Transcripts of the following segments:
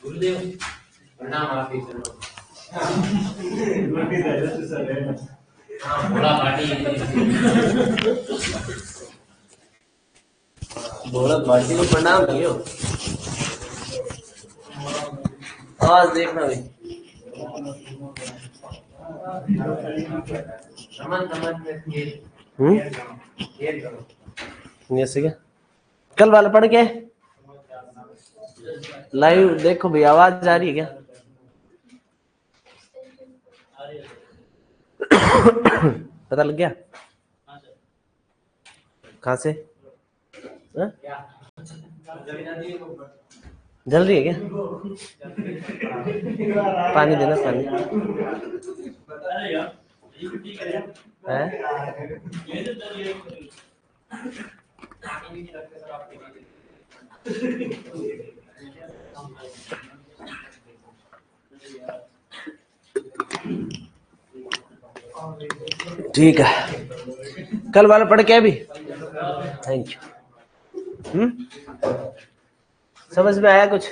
गुरुदेव प्रणाम। आप ही भोला पार्टी को प्रणाम भैया। आवाज देखना भाई। ऐसे क्या कल वाला पढ़ के लाइव देखो भाई, आवाज जा रही है क्या? पता लग गया कहाँ से? जल रही है क्या? पानी देना, पानी है? ठीक है, कल वाला पढ़ के अभी थैंक यू। समझ में आया कुछ?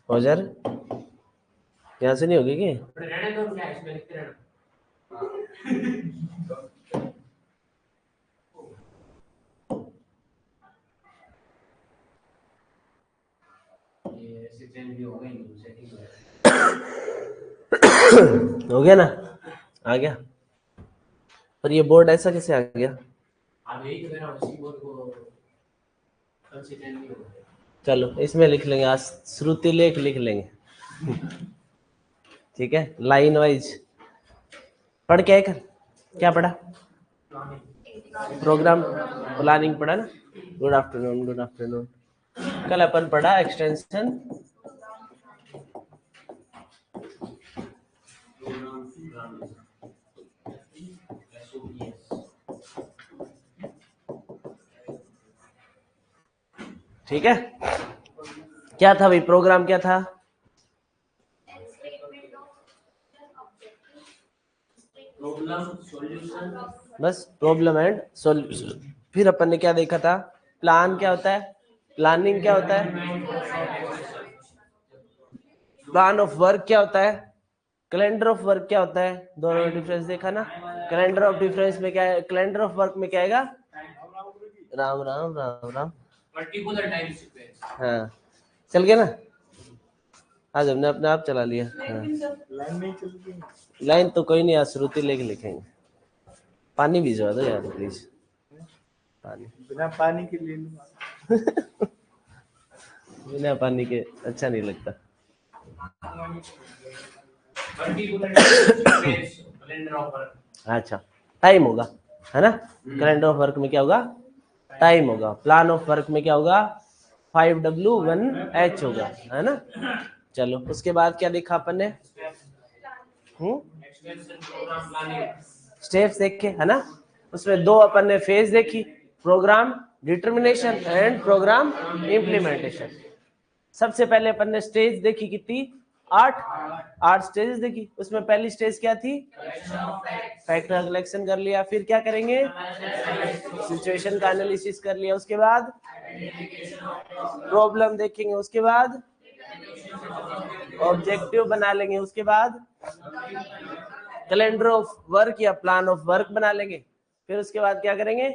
हो जा रहा, यहाँ से नहीं होगी क्या? हो गया ना, आ गया। पर ये बोर्ड ऐसा कैसे आ गया? चलो इसमें लिख लेंगे आज, श्रुति लेख लिख लेंगे। ठीक है, लाइन वाइज पढ़ के कर। क्या पढ़ा? प्रोग्राम प्लानिंग पढ़ा ना? Good afternoon, good afternoon. कल अपन पढ़ा एक्सटेंशन ठीक है। क्या था भाई प्रोग्राम, क्या था? बस प्रॉब्लम एंड सॉल्यूशन। फिर अपन ने क्या देखा था? प्लान क्या होता है, प्लानिंग क्या होता है, प्लान ऑफ वर्क क्या होता है, कैलेंडर ऑफ वर्क क्या होता है। दोनों में डिफरेंस देखा ना? कैलेंडर ऑफ डिफरेंस में क्या है, कैलेंडर ऑफ वर्क में क्या आएगा? Ram Ram Ram Ram, particular time sequence. हाँ चल गया ना, आज हमने अपने आप चला लिया। हाँ। लाइन नहीं चलती, लाइन तो कोई नहीं, आज श्रुति लेके लिखेंगे। पानी भिजवा दो यार प्लीज, पानी बिना पानी के ले लूं। बिना पानी के अच्छा नहीं लगता। अच्छा टाइम होगा है ना? कैलेंडर ऑफ वर्क में क्या होगा? टाइम होगा। प्लान ऑफ वर्क में क्या होगा? 5W1H होगा, है ना? चलो उसके बाद क्या देखा अपन ने? स्टेप्स देखे है ना? उसमें दो अपन ने फेज देखी, programme determination and programme implementation. सबसे पहले अपन ने स्टेज देखी कितनी? 8 स्टेजेस देखी। उसमें पहली स्टेज क्या थी? फैक्ट का कलेक्शन कर लिया। फिर क्या करेंगे? सिचुएशन का एनालिसिस कर लिया। उसके बाद प्रॉब्लम देखेंगे। उसके बाद ऑब्जेक्टिव बना लेंगे। उसके बाद कैलेंडर ऑफ वर्क या प्लान ऑफ वर्क बना लेंगे। फिर उसके बाद क्या करेंगे?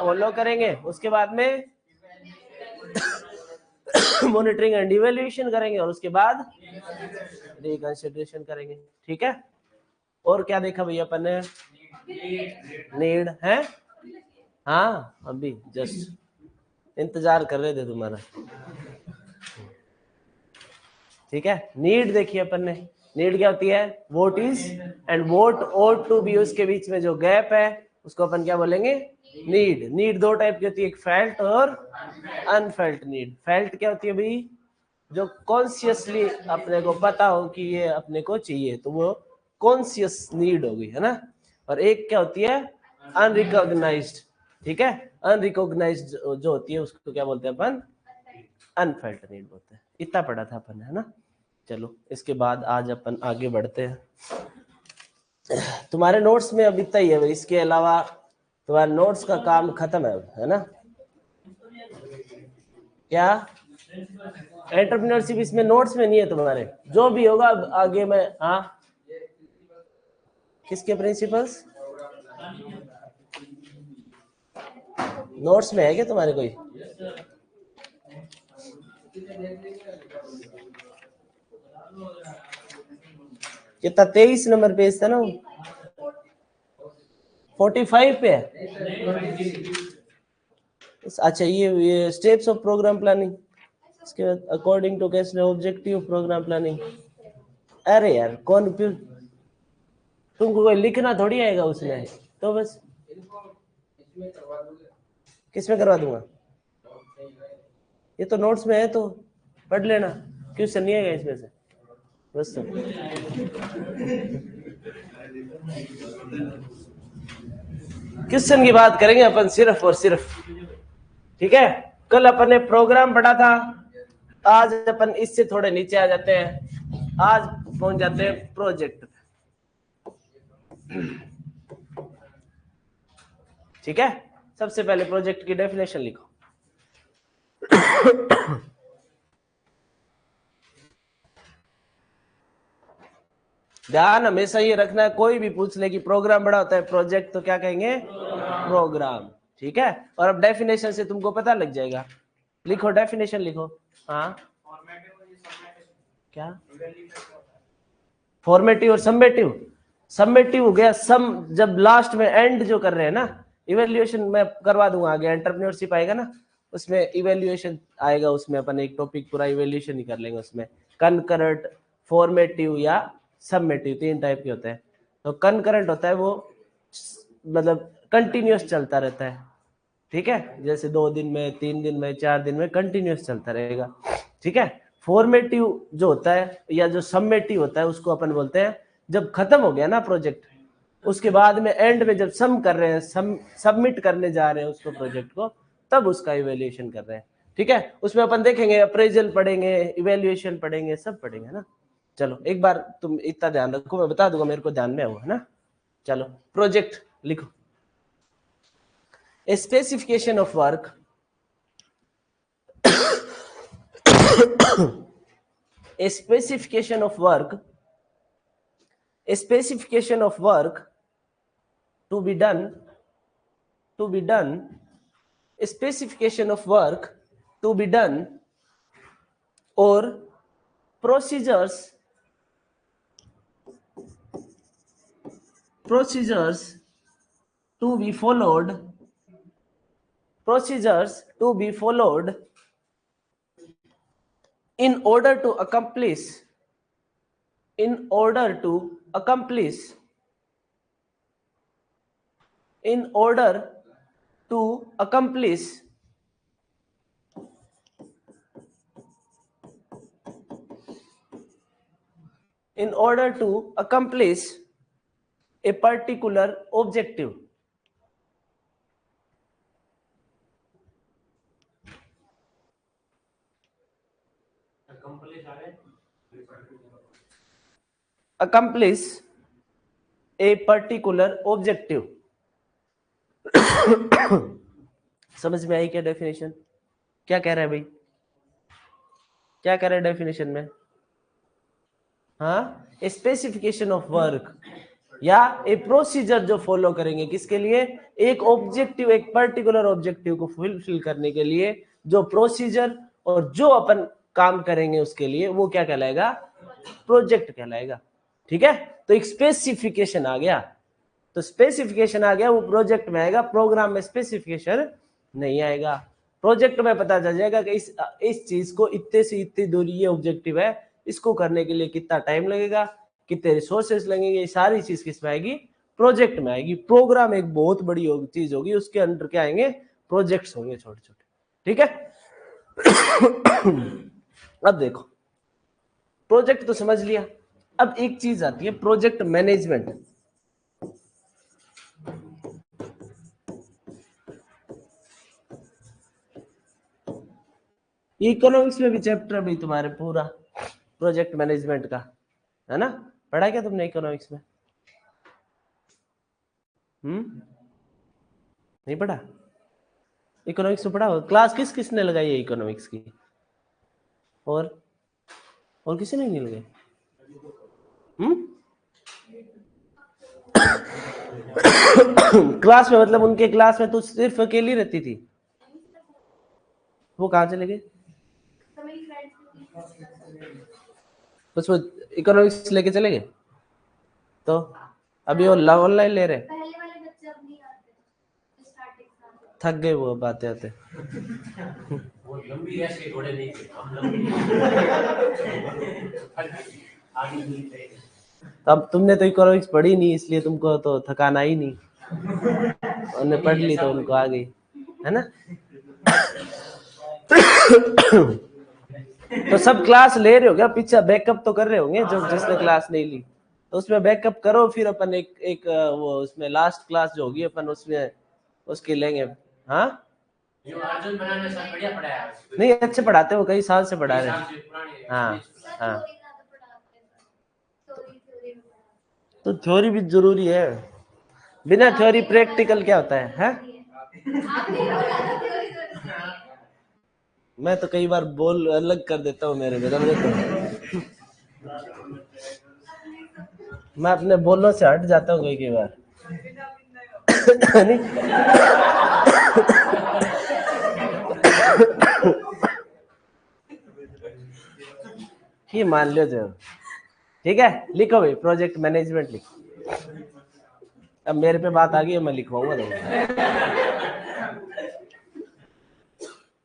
फॉलो करेंगे। उसके बाद में मॉनिटरिंग एंड इवैल्यूएशन करेंगे और उसके बाद रिकंसिडरेशन करेंगे। ठीक है। और क्या देखा भैया अपन ने? नीड है। हाँ अभी जस्ट इंतजार कर रहे थे तुम्हारा। ठीक है, नीड देखिए अपन ने। नीड क्या होती है? What is and what ought to be, उसके बीच में जो गैप है उसको अपन क्या बोलेंगे? नीड। नीड दो टाइप की होती है, एक फेल्ट और अनफेल्ट नीड। फेल्ट क्या होती है भाई? जो कॉन्शियसली अपने को पता हो कि ये अपने को चाहिए, तो वो कॉन्शियस नीड होगी, है ना? और एक क्या होती है? अनरिकॉग्नाइज्ड। ठीक है, अनरिकॉग्नाइज्ड जो होती है उसको क्या बोलते हैं अपन? अनफेल्ट नीड बोलते हैं। इतना पढ़ा था अपन, है ना? चलो इसके बाद आज अपन आगे बढ़ते हैं। तुम्हारे नोट्स में अब इतना ही है भाई, इसके अलावा तुम्हारे नोट्स का काम खत्म है ना? क्या एंटरप्रेन्योरशिप इसमें नोट्स में नहीं है तुम्हारे? जो भी होगा आगे में। हाँ, किसके प्रिंसिपल्स नोट्स में है क्या तुम्हारे कोई? कितना 23 नंबर पेज था ना, 45 पे है। अच्छा, ये स्टेप्स ऑफ प्रोग्राम प्लानिंग, इसके बाद अकॉर्डिंग टू कैसे ऑब्जेक्टिव प्रोग्राम प्लानिंग। अरे यार कौन, फिर तुमको कोई लिखना थोड़ी आएगा उसमें, तो बस किसमें करवा दूंगा? ये तो नोट्स में है तो पढ़ लेना, क्वेश्चन नहीं आएगा इसमें से बस। तो क्वेश्चन की बात करेंगे अपन सिर्फ और सिर्फ, ठीक है? कल अपन ने प्रोग्राम पढ़ा था, आज अपन इससे थोड़े नीचे आ जाते हैं, आज पहुंच जाते हैं प्रोजेक्ट। ठीक है, सबसे पहले प्रोजेक्ट की डेफिनेशन लिखो। ध्यान हमेशा ये रखना है, कोई भी पूछ ले कि प्रोग्राम बड़ा होता है प्रोजेक्ट, तो क्या कहेंगे? प्रोग्राम। ठीक है, और अब डेफिनेशन से तुमको पता लग जाएगा। लिखो डेफिनेशन लिखो। हाँ, क्या फॉर्मेटिव और समेटिव? समेटिव हो गया सम, जब लास्ट में एंड जो कर रहे हैं ना, इवेल्युएशन मैं करवा दूंगा आगे, एंटरप्रेन्योरशिप आएगा ना उसमें इवेल्युएशन आएगा, उसमें अपन एक टॉपिक पूरा इवेल्युएशन ही कर लेंगे उसमें। कनकरेंट, फॉर्मेटिव या समेटिव, 3 टाइप के होते हैं। तो कनकरेंट होता है वो मतलब कंटिन्यूअस चलता रहता है, ठीक है, जैसे 2 दिन में, 3 दिन में, 4 दिन में कंटिन्यूअस चलता रहेगा। ठीक है, फॉर्मेटिव जो होता है या जो समेटिव होता है उसको अपन बोलते हैं जब खत्म हो गया ना प्रोजेक्ट, उसके बाद में एंड में जब सम कर रहे हैं, सबमिट करने जा रहे हैं उसको प्रोजेक्ट को, तब उसका इवेल्युएशन कर रहे हैं। ठीक है, उसमें अपन देखेंगे अप्रेजल पढ़ेंगे, इवेल्युएशन पढ़ेंगे, सब पढ़ेंगे ना। चलो एक बार तुम इतना ध्यान रखो, मैं बता दूंगा, मेरे को ध्यान में है वो, है ना। चलो प्रोजेक्ट लिखो। A specification of work a specification of work a specification of work to be done a specification of work to be done or procedures to be followed in order to accomplish in order to accomplish a particular objective. Accomplish a particular objective. समझ में आई क्या definition? क्या कह रहा है भाई, क्या कह रहा है डेफिनेशन में? हाँ, स्पेसिफिकेशन ऑफ वर्क या ए प्रोसीजर जो फॉलो करेंगे किसके लिए? एक ऑब्जेक्टिव, एक पर्टिकुलर ऑब्जेक्टिव को फुलफिल करने के लिए जो प्रोसीजर और जो अपन काम करेंगे उसके लिए, वो क्या कहलाएगा? प्रोजेक्ट कहलाएगा। ठीक है, तो एक स्पेसिफिकेशन आ गया, तो स्पेसिफिकेशन आ गया, वो प्रोजेक्ट में आएगा, प्रोग्राम में स्पेसिफिकेशन नहीं आएगा। प्रोजेक्ट में पता चल जाएगा कि इस चीज को इतने से इतनी दूरी, ये ऑब्जेक्टिव है, इसको करने के लिए कितना टाइम लगेगा, कितने रिसोर्सेस लगेंगे, ये सारी चीज किस में आएगी? प्रोजेक्ट में आएगी। प्रोग्राम एक बहुत बड़ी चीज होगी, उसके अंदर क्या आएंगे? प्रोजेक्ट्स होंगे छोटे छोटे। ठीक है, अब देखो, प्रोजेक्ट तो समझ लिया, अब एक चीज आती है प्रोजेक्ट मैनेजमेंट। इकोनॉमिक्स में भी चैप्टर है भाई तुम्हारे पूरा, प्रोजेक्ट मैनेजमेंट का, है ना? पढ़ा क्या तुमने इकोनॉमिक्स में? नहीं पढ़ा? इकोनॉमिक्स में पढ़ा हो? क्लास किस किसने लगाई है इकोनॉमिक्स की? और किसी ने नहीं लगाई? क्लास में मतलब उनके क्लास में तू सिर्फ अकेली रहती थी? वो कहाँ चले गए? बस वो इकोनॉमिक्स लेके चले गए? तो अभी वो ऑनलाइन ले रहे? थक गए वो बातें आते। अब तुमने तो इकोनॉमिक्स पढ़ी नहीं, इसलिए तुमको तो थकान आई नहीं, उन्होंने पढ़ ली तो उनको आ गई, है ना? तो सब क्लास ले रहे हो क्या? पीछे बैकअप तो कर रहे होंगे जो जिसने क्लास नहीं ली, तो उसमें बैकअप करो, फिर अपन एक वो उसमें लास्ट क्लास जो होगी अपन उसमें उसकी लेंगे। हाँ जो अर्जुन बनाने सब बढ़िया पढ़ाया है, नहीं अच्छे पढ़ाते हो, कई साल से पढ़ा रहे हैं। हाँ हाँ, तो थ्योरी भी जरूरी है, बिना थ्योरी प्रैक्टिकल क्या होता है? मैं तो कई बार बोल अलग कर देता हूँ मेरे में, तो मैं अपने बोलने से हट जाता हूँ कई बार। ये मान लो जो, ठीक है, लिखो भाई प्रोजेक्ट मैनेजमेंट लिखो। अब मेरे पे बात आ गई है, मैं लिखवाऊंगा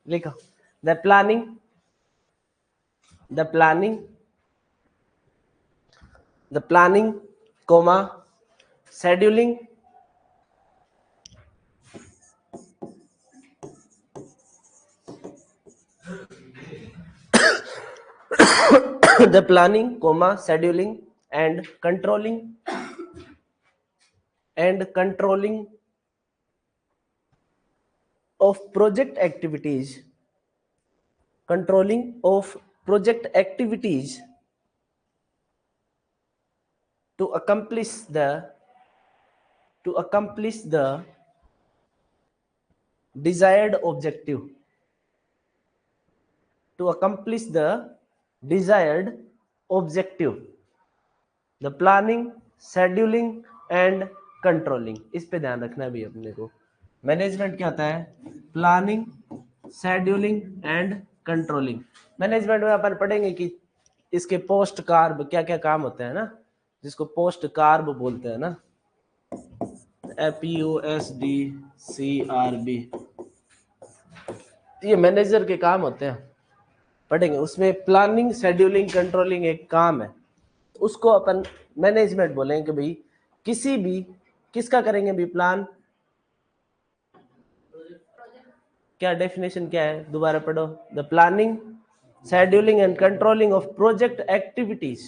लिखो the planning comma scheduling the planning comma scheduling and controlling of project activities to accomplish the desired objective the planning scheduling and controlling। इस पे ध्यान रखना है भी अपने को। मैनेजमेंट क्या होता है? Planning, scheduling and controlling. Management में अपन पढ़ेंगे कि इसके पोस्ट कार्ब क्या क्या काम होते हैं ना, जिसको पोस्ट कार्ब बोलते हैं ना, POSDCRB, ये मैनेजर के काम होते हैं, पढ़ेंगे। उसमें प्लानिंग शेड्यूलिंग कंट्रोलिंग एक काम है, उसको अपन मैनेजमेंट बोलेंगे कि भाई किसका करेंगे भी प्लान। क्या डेफिनेशन क्या है? दोबारा पढ़ो। The planning scheduling and controlling of project activities,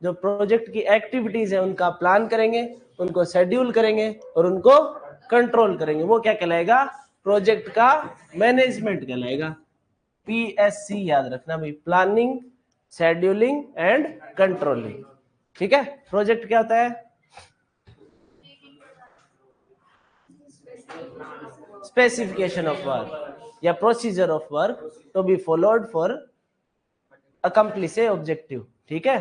जो प्रोजेक्ट की एक्टिविटीज है उनका प्लान करेंगे, उनको शेड्यूल करेंगे और उनको कंट्रोल करेंगे, वो क्या कहलाएगा? प्रोजेक्ट का मैनेजमेंट कहलाएगा। PSC याद रखना भाई, प्लानिंग शेड्यूलिंग एंड कंट्रोलिंग। ठीक है, प्रोजेक्ट क्या होता है? स्पेसिफिकेशन ऑफ वर्क या procedure of work to be followed for accomplish a objective. ठीक है।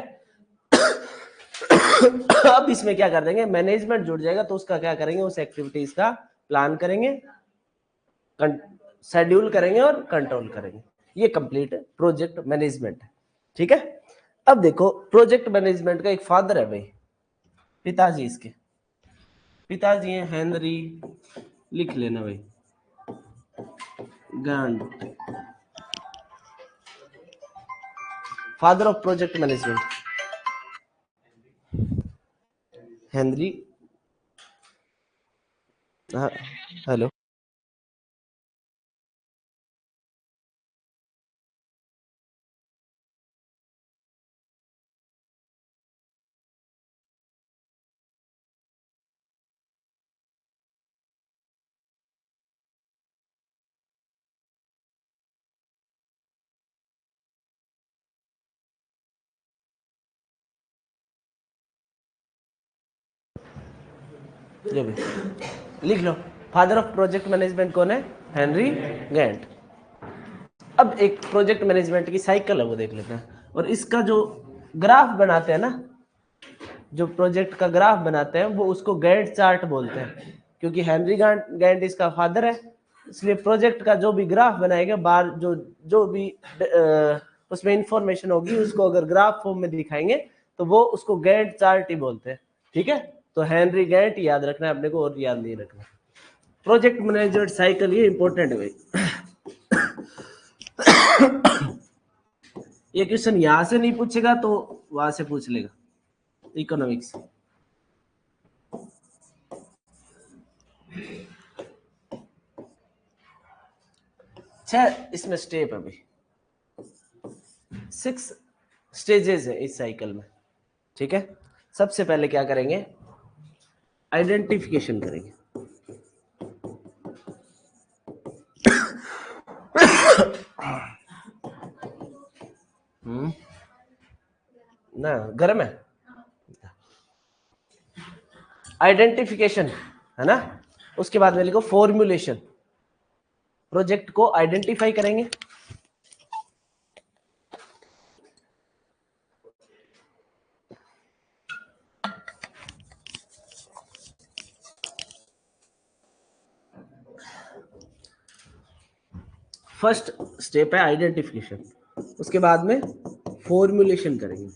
अब इसमें क्या कर देंगे, मैनेजमेंट जुड़ जाएगा तो उसका क्या करेंगे, उस एक्टिविटीज का प्लान करेंगे, शेड्यूल करेंगे और कंट्रोल करेंगे। ये कंप्लीट प्रोजेक्ट मैनेजमेंट है। ठीक है। अब देखो प्रोजेक्ट मैनेजमेंट का एक फादर है भाई, पिताजी, इसके पिताजी हैं हेनरी, लिख लेना भाई, गांड, father of project management, Henry. Hello. ये भी लिख लो, फादर ऑफ प्रोजेक्ट मैनेजमेंट कौन है? Henry Gantt. अब एक प्रोजेक्ट मैनेजमेंट की साइकिल है वो देख लेते हैं, और इसका जो ग्राफ बनाते हैं ना, जो प्रोजेक्ट का ग्राफ बनाते हैं वो उसको गैंट चार्ट बोलते हैं, क्योंकि हेनरी गैंट इसका फादर है, इसलिए प्रोजेक्ट का जो भी ग्राफ बनाएगा बार जो भी उसमें इंफॉर्मेशन होगी उसको अगर ग्राफ फॉर्म में दिखाएंगे तो वो उसको गैंट चार्ट ही बोलते हैं। ठीक है, तो हेनरी गैंट याद रखना है अपने को, और याद नहीं रखना। प्रोजेक्ट मैनेजमेंट साइकिल ये इंपॉर्टेंट है भाई। ये क्वेश्चन यहां से नहीं पूछेगा तो वहां से पूछ लेगा, इकोनॉमिक्स। इसमें स्टेप है भाई, 6 स्टेजेस है इस साइकिल में। ठीक है, सबसे पहले क्या करेंगे? आइडेंटिफिकेशन करेंगे। ना गर्म है, आइडेंटिफिकेशन है ना, उसके बाद में लिखो फॉर्मुलेशन। प्रोजेक्ट को आइडेंटिफाई करेंगे, फर्स्ट स्टेप है आइडेंटिफिकेशन, उसके बाद में फॉर्मुलेशन करेंगे,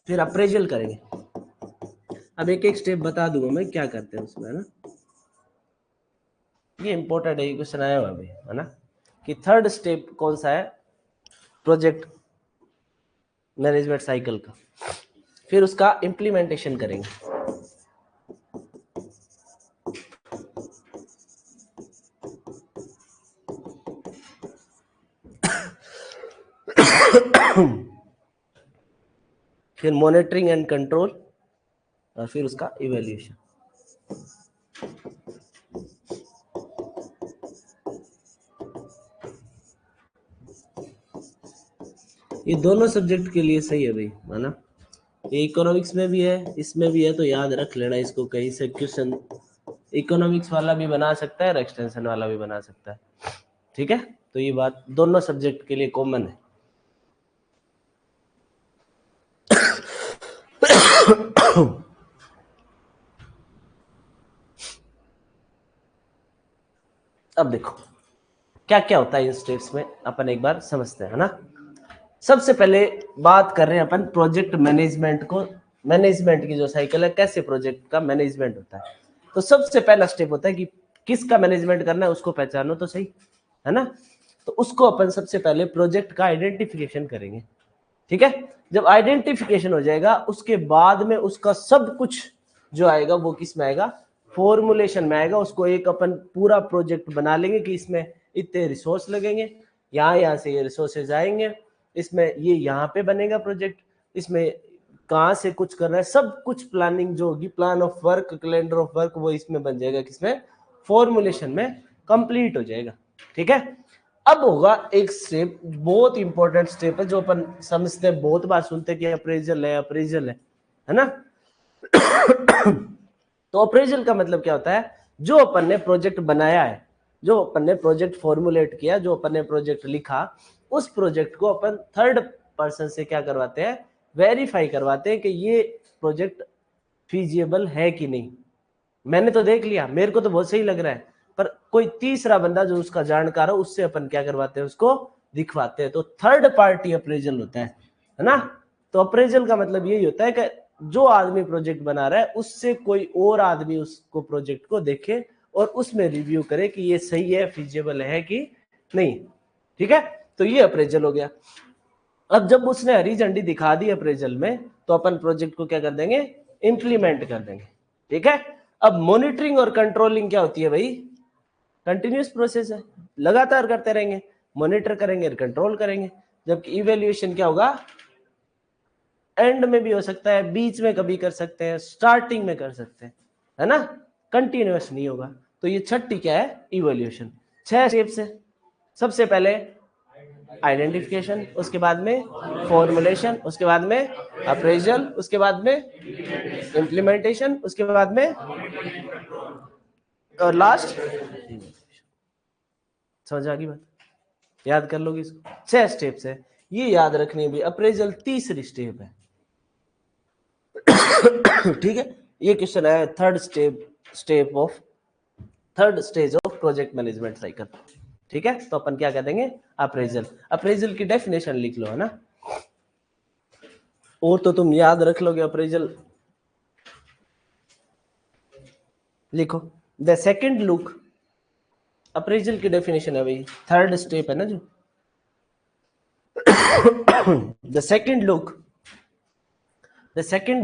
फिर अप्रेजल करेंगे। अब एक एक स्टेप बता दूंगा मैं क्या करते हैं उसमें, है ना। ये इंपॉर्टेंट है, क्वेश्चन आया हुआ अभी, है ना, कि थर्ड स्टेप कौन सा है प्रोजेक्ट मैनेजमेंट साइकिल का। फिर उसका इम्प्लीमेंटेशन करेंगे। फिर मॉनिटरिंग एंड कंट्रोल, और फिर उसका इवैल्यूएशन। ये दोनों सब्जेक्ट के लिए सही है भाई, है ना। ये इकोनॉमिक्स में भी है, इसमें भी है, तो याद रख लेना इसको। कहीं से क्वेश्चन इकोनॉमिक्स वाला भी बना सकता है और एक्सटेंशन वाला भी बना सकता है। ठीक है, तो ये बात दोनों सब्जेक्ट के लिए कॉमन है। अब देखो क्या क्या होता है इन स्टेप्स में, अपन एक बार समझते हैं, है ना। सबसे पहले बात कर रहे हैं अपन प्रोजेक्ट मैनेजमेंट को, मैनेजमेंट की जो साइकिल है, कैसे प्रोजेक्ट का मैनेजमेंट होता है। तो सबसे पहला स्टेप होता है कि किसका मैनेजमेंट करना है उसको पहचानो तो सही, है ना। तो उसको अपन सबसे पहले प्रोजेक्ट का आइडेंटिफिकेशन करेंगे। ठीक है, जब आइडेंटिफिकेशन हो जाएगा उसके बाद में उसका सब कुछ जो आएगा वो किस में आएगा? फॉर्मुलेशन में आएगा। उसको एक अपन पूरा प्रोजेक्ट बना लेंगे कि इसमें इतने रिसोर्स लगेंगे, यहाँ से ये रिसोर्सेज आएंगे, इसमें ये यहाँ पे बनेगा प्रोजेक्ट, इसमें कहाँ से कुछ कर रहा है, सब कुछ प्लानिंग जो होगी, plan of work, calendar of work, वो इसमें बन जाएगा, किसमें? फॉर्मुलेशन में कंप्लीट हो जाएगा। ठीक है, अब होगा एक स्टेप, बहुत इंपॉर्टेंट स्टेप है, जो अपन समझते हैं, बहुत बार सुनते हैं कि अप्रेजल है, अप्रेजल है ना। तो अप्रेजल का मतलब क्या होता है? जो अपन ने प्रोजेक्ट बनाया है, जो अपन ने प्रोजेक्ट फॉर्मुलेट किया, जो अपन ने प्रोजेक्ट लिखा, उस प्रोजेक्ट को अपन थर्ड पर्सन से क्या करवाते हैं? वेरीफाई करवाते हैं कि ये प्रोजेक्ट फीजिबल है कि नहीं। मैंने तो देख लिया, मेरे को तो बहुत सही लग रहा है, पर कोई तीसरा बंदा जो उसका जानकार हो, उससे अपन क्या करवाते हैं? उसको दिखवाते हैं। तो थर्ड पार्टी अप्रेजल होता है ना। तो अप्रेजल का मतलब यही होता है कि जो आदमी प्रोजेक्ट बना रहा है उससे कोई और आदमी उसको प्रोजेक्ट को देखे और उसमें रिव्यू करे कि ये सही है, फिजिबल है कि नहीं। ठीक है, तो ये अप्रेजल हो गया। अब जब उसने हरी झंडी दिखा दी अप्रेजल में, तो अपन प्रोजेक्ट को क्या कर देंगे? इंप्लीमेंट कर देंगे। ठीक है, अब मॉनिटरिंग और कंट्रोलिंग क्या होती है भाई? कंटिन्यूस प्रोसेस है, लगातार करते रहेंगे, मॉनिटर करेंगे, कंट्रोल करेंगे। जबकि इवेल्युएशन क्या होगा? एंड में भी हो सकता है, बीच में कभी कर सकते हैं, स्टार्टिंग में कर सकते हैं, है ना। कंटिन्यूस नहीं होगा। तो ये छठी क्या है? इवोल्यूशन। 6 स्टेप्स है। सबसे पहले आइडेंटिफिकेशन, उसके बाद में फॉर्मुलेशन, उसके बाद में अप्रेजल, उसके बाद में इम्प्लीमेंटेशन, उसके बाद में और लास्ट। समझ आ गई बात? याद कर लोगे इसको, 6 स्टेप्स है, ये याद रखनी भी। अप्रेजल तीसरी स्टेप है। ठीक है, ये क्वेश्चन है third stage of project management cycle. ठीक है, तो अपन क्या कह देंगे, अप्रेजल। अप्रेजल की डेफिनेशन लिख लो, है ना, और तो तुम याद रख लोगे अप्रेजल। लिखो, द सेकंड लुक, अप्रेजल की डेफिनेशन है भाई, थर्ड स्टेप है ना जो। The second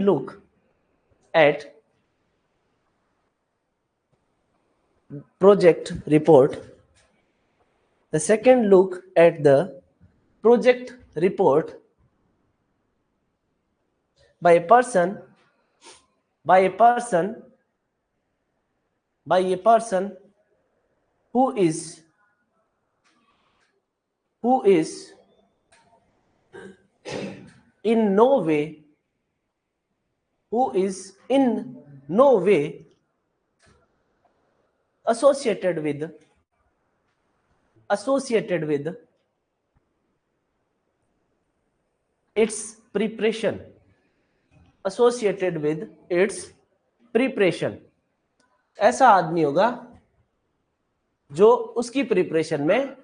look at project report, the second look at the project report by a person who is in no way associated with its preparation, ऐसा आदमी होगा जो उसकी प्रिपरेशन में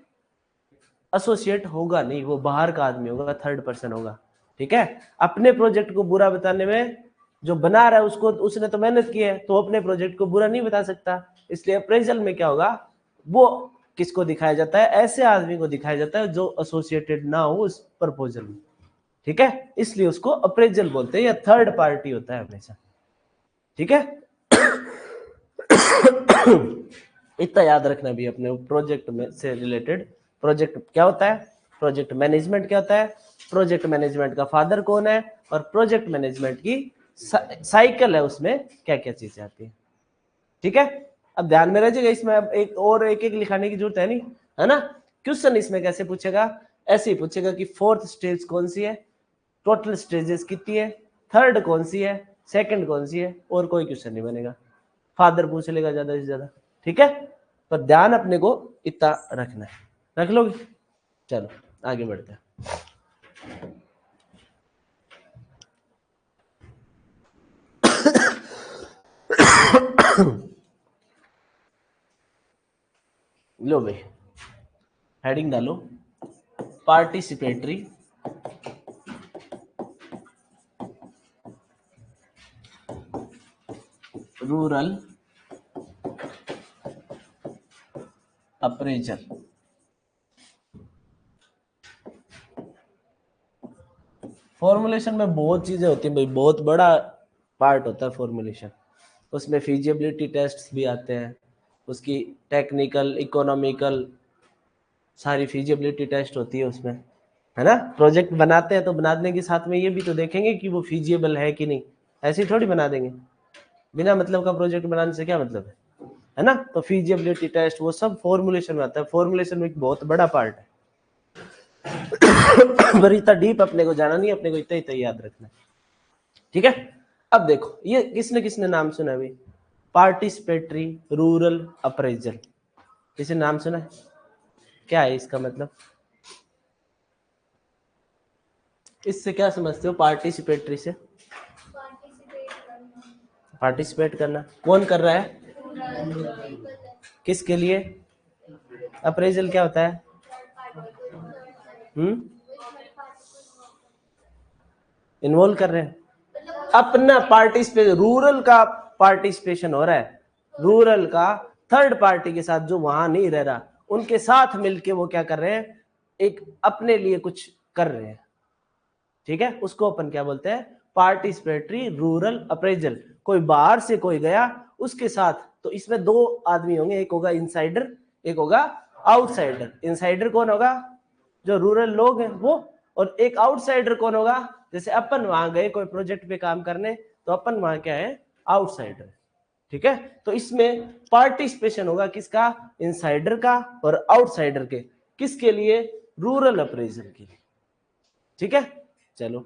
एसोसिएट होगा नहीं, वो बाहर का आदमी होगा, थर्ड पर्सन होगा। ठीक है, अपने प्रोजेक्ट को बुरा बताने में जो बना रहा है उसको, उसने तो मेहनत की है, तो अपने प्रोजेक्ट को बुरा नहीं बता सकता। इसलिए अप्रेजल में क्या होगा, वो किसको दिखाया जाता है, ऐसे आदमी को दिखाया जाता है जो एसोसिएटेड ना हो उस प्रपोजल में। ठीक है, इसलिए उसको अप्रेजल बोलते हैं, या थर्ड पार्टी होता है हमेशा। ठीक है, इतना याद रखना भी अपने प्रोजेक्ट में से रिलेटेड। प्रोजेक्ट क्या होता है, प्रोजेक्ट मैनेजमेंट क्या होता है, प्रोजेक्ट मैनेजमेंट का फादर कौन है, और प्रोजेक्ट मैनेजमेंट की साइकिल है, उसमें क्या क्या चीजें आती है। ठीक है, अब ध्यान में रह जाएगा, इसमें अब एक एक लिखाने की जरूरत है नहीं, है ना। क्वेश्चन इसमें कैसे पूछेगा, ऐसे ही पूछेगा कि फोर्थ स्टेज कौन सी है, टोटल स्टेजेस कितनी है, थर्ड कौन सी है, सेकंड कौन सी है, और कोई क्वेश्चन नहीं बनेगा, फादर पूछ लेगा ज्यादा से ज्यादा। ठीक है, पर ध्यान अपने को इतना रखना है, रख लोगे। चलो आगे बढ़ते हैं। लो भाई, हेडिंग डालो, पार्टिसिपेटरी रूरल अप्रेजल। फॉर्मुलेशन में बहुत चीजें होती हैं भाई, बहुत बड़ा पार्ट होता है फॉर्मुलेशन। उसमें फिजिबिलिटी टेस्ट भी आते हैं, उसकी टेक्निकल, इकोनॉमिकल, सारी फिजिबिलिटी टेस्ट होती है उसमें, है ना। प्रोजेक्ट बनाते हैं तो बनाने के साथ में ये भी तो देखेंगे कि वो फिजिबल है कि नहीं, ऐसे ही थोड़ी बना देंगे। बिना मतलब का प्रोजेक्ट बनाने से क्या मतलब है ना। तो फिजिबिलिटी टेस्ट वो सब फॉर्मुलेशन में आता है, फॉर्मुलेशन में एक बहुत बड़ा पार्ट है। पर इतना डीप अपने को जाना नहीं, अपने को इतना ही याद रखना है। ठीक है, अब देखो ये किसने किसने नाम सुना है, पार्टिसिपेटरी रूरल अप्रेजल, किसी नाम सुना है, क्या है इसका मतलब, इससे क्या समझते हो, पार्टिसिपेटरी से पार्टिसिपेट करना, कौन कर रहा है, किसके लिए, अप्रेजल क्या होता है, इन्वॉल्व कर रहे हैं अपना पार्टिसिपेशन, रूरल का पार्टिसिपेशन हो रहा है, रूरल का थर्ड पार्टी के साथ जो वहां नहीं रह रहा, उनके साथ मिलके वो क्या कर रहे हैं, एक अपने लिए कुछ कर रहे हैं। ठीक है, उसको अपन क्या बोलते हैं, पार्टिसिपेटरी रूरल अप्रेजल। कोई बाहर से कोई गया उसके साथ, तो इसमें दो आदमी होंगे, एक होगा इनसाइडर, एक होगा आउटसाइडर। इनसाइडर कौन होगा, जो रूरल लोग हैं वो, और एक आउटसाइडर कौन होगा, जैसे अपन वहां गए कोई प्रोजेक्ट पे काम करने, तो अपन वहां क्या है, आउटसाइडर। ठीक है, तो इसमें पार्टिसिपेशन होगा किसका, इनसाइडर का और आउटसाइडर के। किसके लिए, रूरल अप्रेजल के लिए। ठीक है, चलो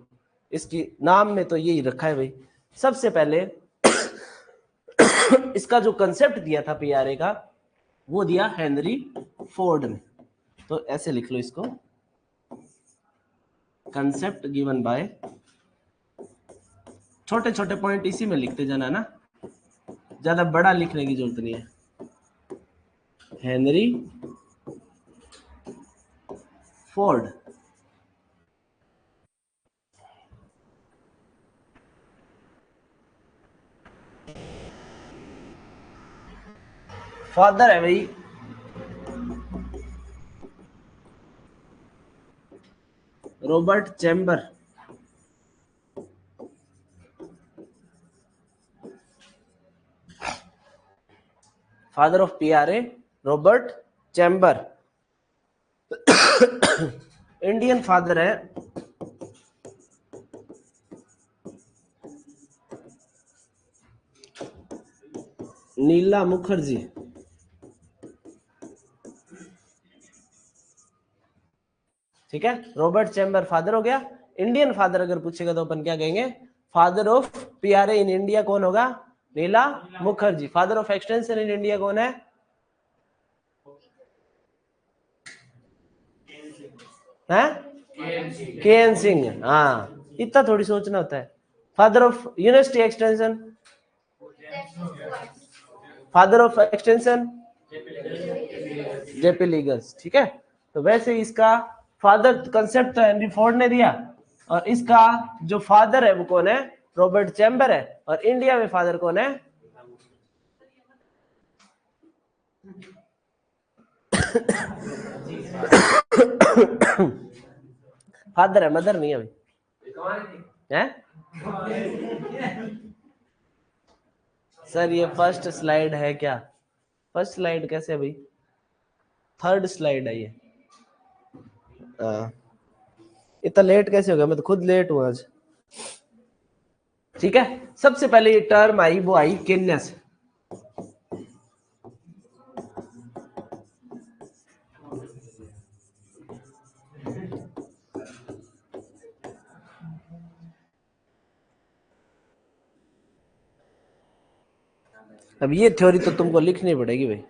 इसकी नाम में तो यही रखा है भाई। सबसे पहले इसका जो कंसेप्ट दिया था पीआरए का, वो दिया हेनरी फोर्ड ने। तो ऐसे लिख लो इसको, कंसेप्ट गिवन बाय, छोटे छोटे पॉइंट इसी में लिखते जाना ना, ज्यादा बड़ा लिखने की जरूरत नहीं है। हेनरी फोर्ड, फादर है भाई Robert chamber. Father of PRA Robert chamber. Indian father है नीला मुखर्जी। ठीक है, रॉबर्ट चैम्बर फादर हो गया। इंडियन फादर अगर पूछेगा तो अपन क्या कहेंगे, father of PRA in India कौन होगा, Neela Mukherjee. Father of extension in India कौन है, के एन सिंह। हाँ, इतना थोड़ी सोचना होता है। Father of university extension, father of extension JP legals. ठीक है, तो वैसे इसका फादर कंसेप्ट तो हेनरी फोर्ड ने दिया, और इसका जो फादर है वो कौन है, रॉबर्ट चैम्बर है। और इंडिया में फादर कौन है, फादर है, मदर नहीं है भाई। है सर ये फर्स्ट स्लाइड है क्या, फर्स्ट स्लाइड कैसे भाई, थर्ड स्लाइड है ये। इतना लेट कैसे हो गया, मैं तो खुद लेट हूँ आज। ठीक है, सबसे पहले ये टर्म आई, वो आई केन्या से। अब ये थ्योरी तो तुमको लिखनी पड़ेगी भाई।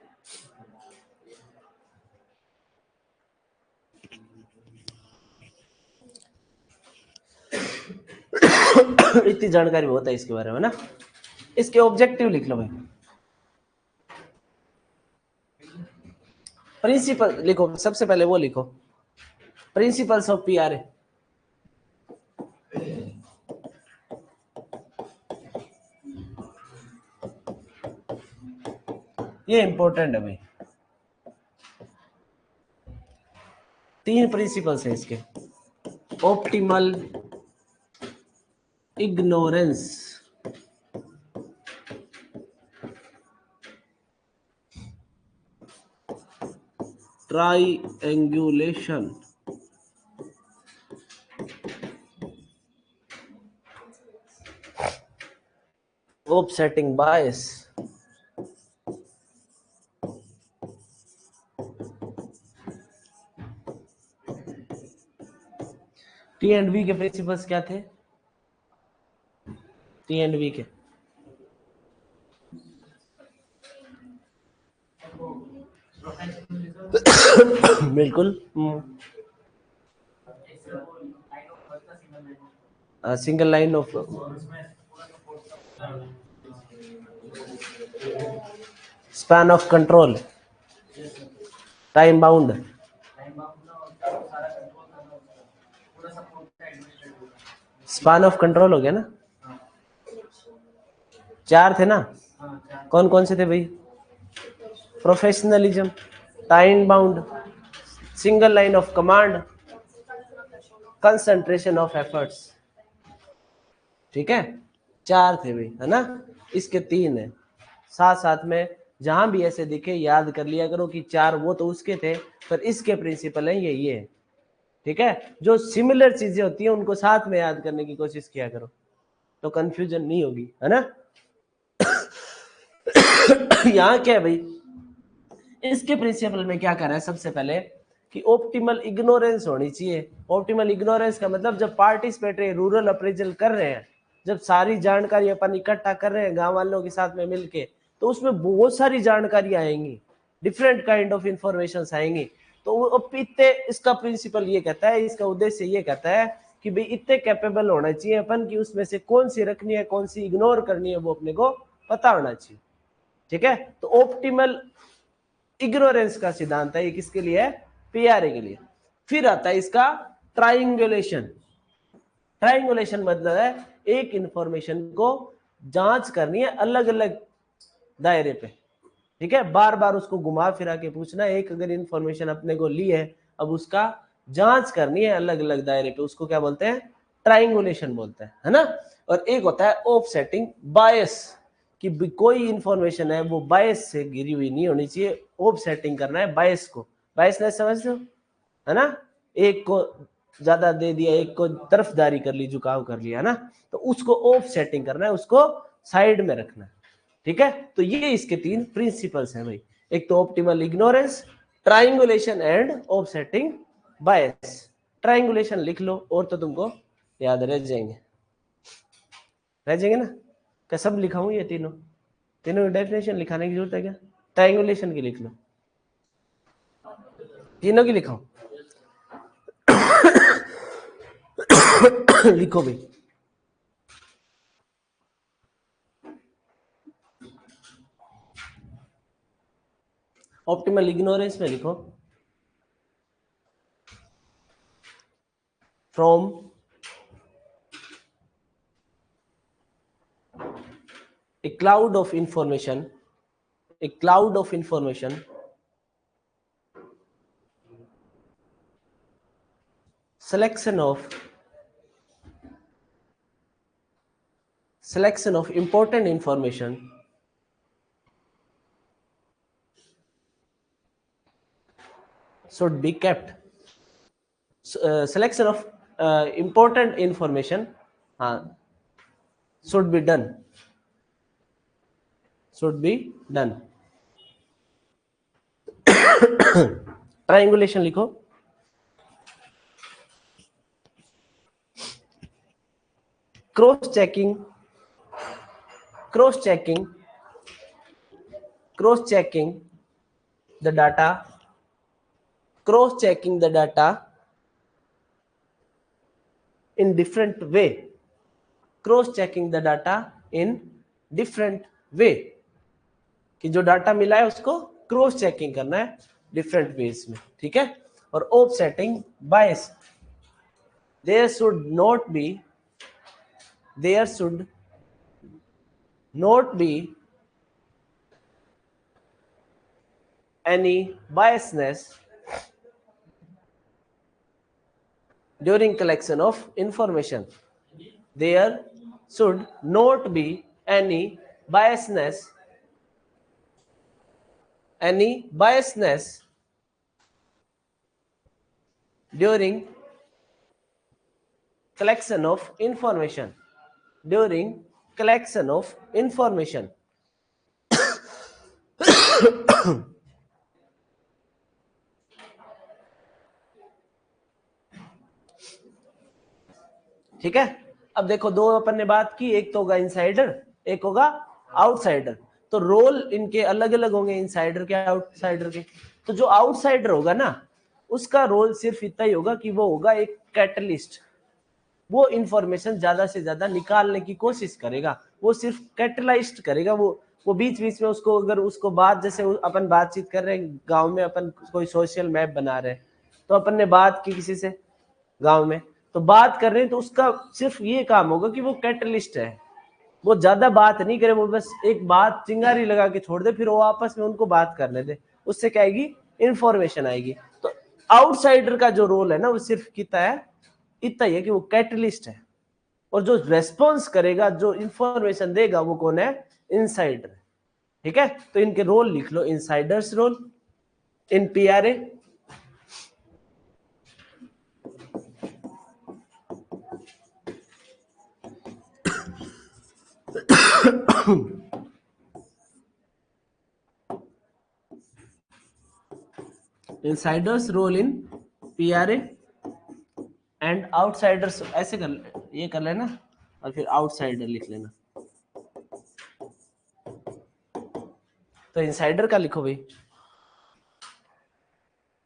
इतनी जानकारी बहुत है इसके बारे में ना। इसके ऑब्जेक्टिव लिख लो भाई, प्रिंसिपल लिखो, सबसे पहले वो लिखो, प्रिंसिपल्स ऑफ पीआरए। ये इंपॉर्टेंट है भाई, 3 प्रिंसिपल्स है इसके। Optimal ignorance, triangulation, offsetting bias, T and V के प्रिंसिपल्स क्या थे, टी एंड वी के बिल्कुल, single line of span of control, time bound, span of control हो गया ना। 4 थे ना, कौन कौन से थे भाई, professionalism, time bound, single line of command, concentration of efforts. ठीक है, 4 थे भाई, है ना। इसके 3 है, साथ साथ में जहां भी ऐसे दिखे याद कर लिया करो कि 4 वो तो उसके थे, पर इसके प्रिंसिपल हैं ये। ठीक है, जो सिमिलर चीजें होती हैं उनको साथ में याद करने की कोशिश किया करो, तो कंफ्यूजन नहीं होगी, है ना। यहाँ क्या है भाई, इसके प्रिंसिपल में क्या कर रहा है, सबसे पहले कि ऑप्टिमल इग्नोरेंस होनी चाहिए। ऑप्टिमल इग्नोरेंस का मतलब जब पार्टिसिपेटरी रूरल अप्रेजल कर रहे हैं, जब सारी जानकारी अपन इकट्ठा कर रहे हैं गांव वालों के साथ में मिलके, तो उसमें बहुत सारी जानकारी आएंगी, डिफरेंट काइंड ऑफ इंफॉर्मेशन आएंगी। तो वो इतने, इसका प्रिंसिपल ये कहता है, इसका उद्देश्य ये कहता है कि भाई इतने कैपेबल होना चाहिए अपन कि उसमें से कौन सी रखनी है कौन सी इग्नोर करनी है वो अपने को पता होना चाहिए। ठीक है, तो ऑप्टिमल इग्नोरेंस का सिद्धांत है, ये किसके लिए है? पीआरए के लिए। फिर आता है इसका ट्राइंगुलेशन। ट्राइंगुलेशन मतलब है एक इंफॉर्मेशन को जांच करनी है अलग अलग दायरे पे। ठीक है, बार बार उसको घुमा फिरा के पूछना। एक अगर इंफॉर्मेशन अपने को ली है, अब उसका जांच करनी है अलग अलग दायरे पे, उसको क्या बोलते हैं? ट्राइंगुलेशन बोलते हैं, है ना। और एक होता है ऑफसेटिंग बायस, कि कोई इंफॉर्मेशन है वो बायस से गिरी हुई नहीं होनी चाहिए, ऑफसेटिंग करना है बायस को। बायसनेस समझते हो, है ना? एक को ज्यादा दे दिया, एक को तरफदारी कर ली, झुकाव कर लिया, है ना। तो उसको ऑफसेटिंग करना है, उसको साइड में रखना है। ठीक है, तो ये इसके तीन प्रिंसिपल्स हैं भाई। एक तो optimal ignorance, triangulation and offsetting bias. Triangulation लिख लो और तो तुमको याद रह जाएंगे, रह जाएंगे ना। क्या सब लिखाऊं ये तीनों? तीनों की डेफिनेशन लिखाने की जरूरत है क्या? ट्राइंगुलेशन की लिख लो, तीनों की लिखाऊं? लिखो भाई। ऑप्टिमल इग्नोरेंस में लिखो, from a cloud of information, a cloud of information, selection of important information should be kept. Selection of important information should be done, should be done. Triangulation लिखो, cross checking, cross checking, cross checking the data, cross checking the data in different way, cross checking the data in different way, कि जो data मिला है उसको cross checking करना है different ways में। ठीक है, और offsetting bias, there should not be, there should not be any biasness during collection of information. There should not be any biasness, any biasness during collection of information, during collection of information. ठीक है, अब देखो दो अपन ने बात की, एक तो होगा इनसाइडर, एक होगा आउटसाइडर। तो रोल इनके अलग अलग होंगे, इनसाइडर के आउटसाइडर के। तो जो आउटसाइडर होगा ना, उसका रोल सिर्फ इतना ही होगा कि वो होगा एक कैटलिस्ट, वो इंफॉर्मेशन ज्यादा से ज्यादा निकालने की कोशिश करेगा, वो सिर्फ कैटलाइज करेगा। वो बीच बीच में उसको, अगर उसको बात, जैसे अपन बातचीत कर रहे हैं गांव में, अपन कोई सोशल मैप बना रहे हैं, तो अपन ने बात की किसी से गांव में, तो बात कर रहे हैं, तो उसका सिर्फ ये काम होगा कि वो कैटलिस्ट है, वो ज्यादा बात नहीं करे, वो बस एक बात चिंगारी लगा के छोड़ दे, फिर वो आपस में उनको बात करने दे, उससे क्या आएगी? इंफॉर्मेशन आएगी। तो आउटसाइडर का जो रोल है ना, वो सिर्फ कितना है? इतना ही है कि वो कैटलिस्ट है, और जो रेस्पॉन्स करेगा, जो इंफॉर्मेशन देगा, वो कौन है? इनसाइडर। ठीक है, तो इनके रोल लिख लो, insiders role in PRA, insiders role in PRA and outsiders, ऐसे कर ये कर लेना और फिर आउटसाइडर लिख लेना। तो इनसाइडर का लिखो भाई,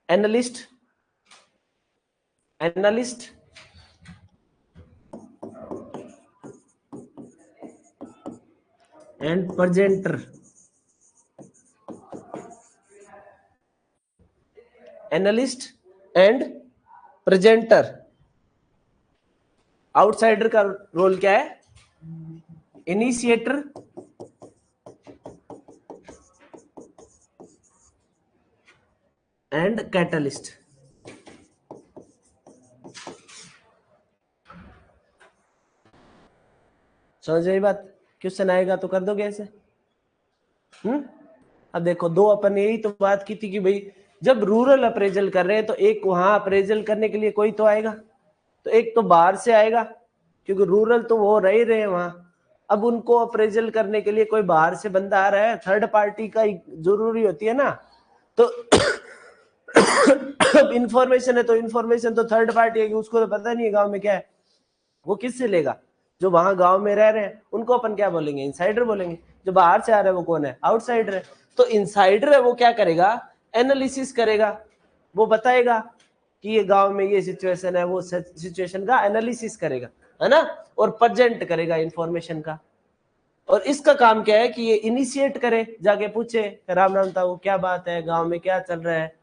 analyst, analyst and presenter, analyst and presenter. Outsider का रोल क्या है? Initiator and catalyst. समझ रही बात? क्वेश्चन आएगा तो कर दोगे ऐसे। अब देखो, दो अपन ने यही तो बात की थी कि भाई जब रूरल अप्रेजल कर रहे हैं तो एक वहां अप्रेजल करने के लिए कोई तो आएगा, तो एक तो बाहर से आएगा क्योंकि रूरल तो वो रह रहे हैं वहां। अब उनको अप्रेजल करने के लिए कोई बाहर से बंदा आ रहा है, थर्ड पार्टी का जरूरी होती है ना। तो अब इंफॉर्मेशन है तो इंफॉर्मेशन तो थर्ड पार्टी है, उसको तो पता नहीं है गांव में क्या है, वो किससे लेगा? जो वहां गांव में रह रहे हैं उनको अपन क्या बोलेंगे? इनसाइडर बोलेंगे। जो बाहर से आ रहा है वो कौन है? आउटसाइडर है। तो इनसाइडर है वो क्या करेगा? एनालिसिस करेगा, वो बताएगा कि ये गांव में ये सिचुएशन है, वो सिचुएशन का एनालिसिस करेगा, है ना, और प्रेजेंट करेगा इंफॉर्मेशन का। और इसका काम क्या है कि ये इनिशिएट करे, जाके पूछे राम राम ताऊ क्या बात है, गांव में क्या चल रहा है,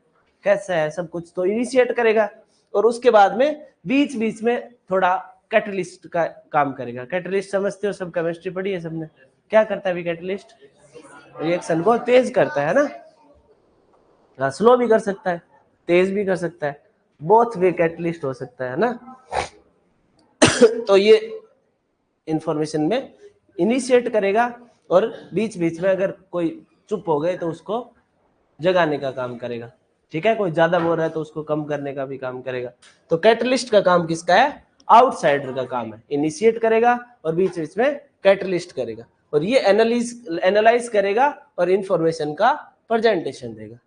कैसा है, सब कुछ तो इनिशिएट करेगा। और उसके बाद में बीच बीच में थोड़ा कैटलिस्ट का काम करेगा। कैटलिस्ट समझते हो सब, केमिस्ट्री पढ़ी है सबने। क्या करता है कैटलिस्ट? रिएक्शन को तेज करता है ना, स्लो भी कर सकता है, तेज भी कर सकता है, बोथ वे कैटलिस्ट हो सकता है ना। तो ये इंफॉर्मेशन में इनिशिएट करेगा और बीच बीच में अगर कोई चुप हो गए तो उसको जगाने का काम करेगा। ठीक है, कोई ज्यादा बोल रहा है तो उसको कम करने का भी काम करेगा। तो कैटलिस्ट का काम किसका है? आउटसाइडर का काम है। इनिशिएट करेगा और बीच बीच में कैटलिस्ट करेगा, और ये एनालाइज करेगा और इंफॉर्मेशन का प्रेजेंटेशन देगा।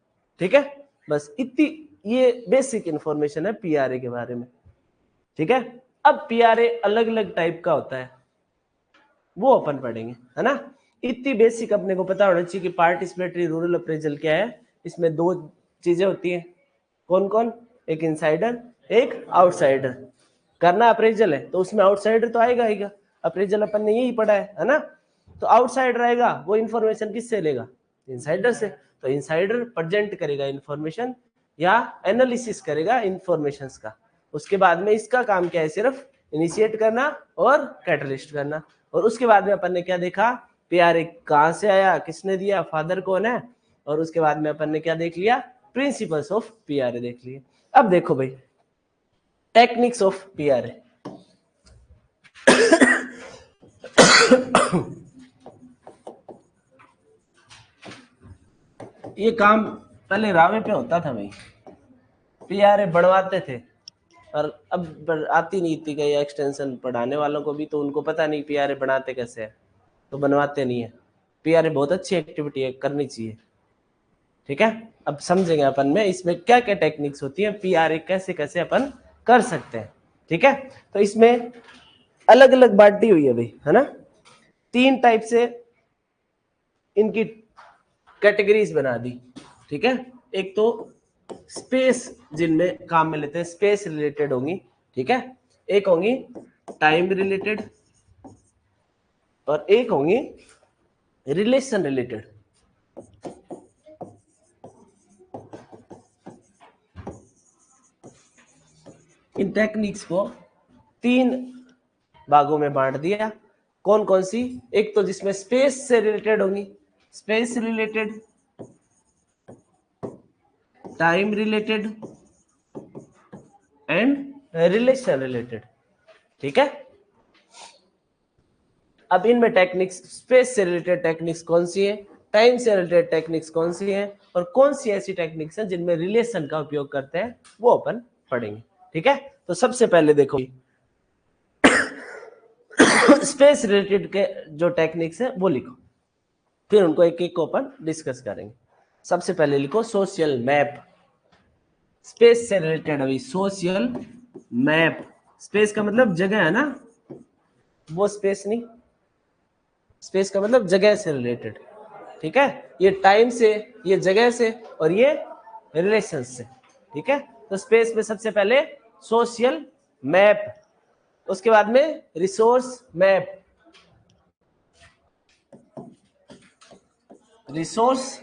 ठीक है, बस इतनी ये बेसिक इंफॉर्मेशन है पीआरए के बारे में। ठीक है, अब पीआरए अलग अलग टाइप का होता है, वो अपन पढ़ेंगे, है ना। इतनी बेसिक अपने को पता होना चाहिए कि पार्टिसिपेटरी रूरल अप्रेजल क्या है। इसमें दो चीजें होती हैं, कौन कौन? एक इनसाइडर, एक आउटसाइडर। करना अप्रेजल है तो उसमें आउटसाइडर तो आएगा ही। अप्रेजल अपन ने यही पढ़ा है ना। तो आउटसाइडर आएगा, वो इन्फॉर्मेशन किससे लेगा? इनसाइडर से। तो इनसाइडर प्रेजेंट करेगा इन्फॉर्मेशन या एनालिसिस करेगा इंफॉर्मेशन का। उसके बाद में इसका काम क्या है? सिर्फ इनिशिएट करना और कैटलिस्ट करना। और उसके बाद में अपन ने क्या देखा? पीआरए कहां से आया, किसने दिया, फादर कौन है, और उसके बाद में अपन ने क्या देख लिया? प्रिंसिपल्स ऑफ पीआरए देख लिए। अब देखो भाई, टेक्निक्स ऑफ पीआरए। ये काम पहले रावे पे होता था भाई, पीआरए बढ़वाते थे, और अब आती नहीं थी कई एक्सटेंशन पढ़ाने वालों को भी, तो उनको पता नहीं पीआरए बनाते कैसे है, तो बनवाते नहीं है। पीआरए बहुत अच्छी एक्टिविटी है, करनी चाहिए। ठीक है, अब समझेंगे अपन में इसमें क्या क्या टेक्निक्स होती है, पीआरए कैसे कैसे अपन कर सकते हैं। ठीक है, तो इसमें अलग अलग बांटी हुई है भाई, है ना। 3 टाइप से इनकी कैटेगरीज बना दी। ठीक है, एक तो स्पेस जिनमें काम में लेते हैं, स्पेस रिलेटेड होंगी। ठीक है, एक होंगी टाइम रिलेटेड और एक होंगी रिलेशन रिलेटेड। इन टेक्निक्स को 3 भागों में बांट दिया। कौन कौन सी? एक तो जिसमें स्पेस से रिलेटेड होंगी, space related, time related and relation related. ठीक है, अब इनमें टेक्निक्स, स्पेस से रिलेटेड टेक्निक्स कौन सी है, टाइम से रिलेटेड टेक्निक्स कौन सी है, और कौन सी ऐसी टेक्निक्स हैं जिनमें रिलेशन का उपयोग करते हैं, वो अपन पढ़ेंगे। ठीक है, तो सबसे पहले देखो स्पेस रिलेटेड के जो टेक्निक्स है वो लिखो, फिर उनको एक एक को अपन डिस्कस करेंगे। सबसे पहले लिखो सोशल मैप। स्पेस से रिलेटेड अभी सोशल मैप। स्पेस का मतलब जगह है ना, वो स्पेस नहीं, स्पेस का मतलब जगह से रिलेटेड। ठीक है, ये टाइम से, ये जगह से, और ये रिलेशन से। ठीक है, तो स्पेस में सबसे पहले सोशल मैप, उसके बाद में resource map, resource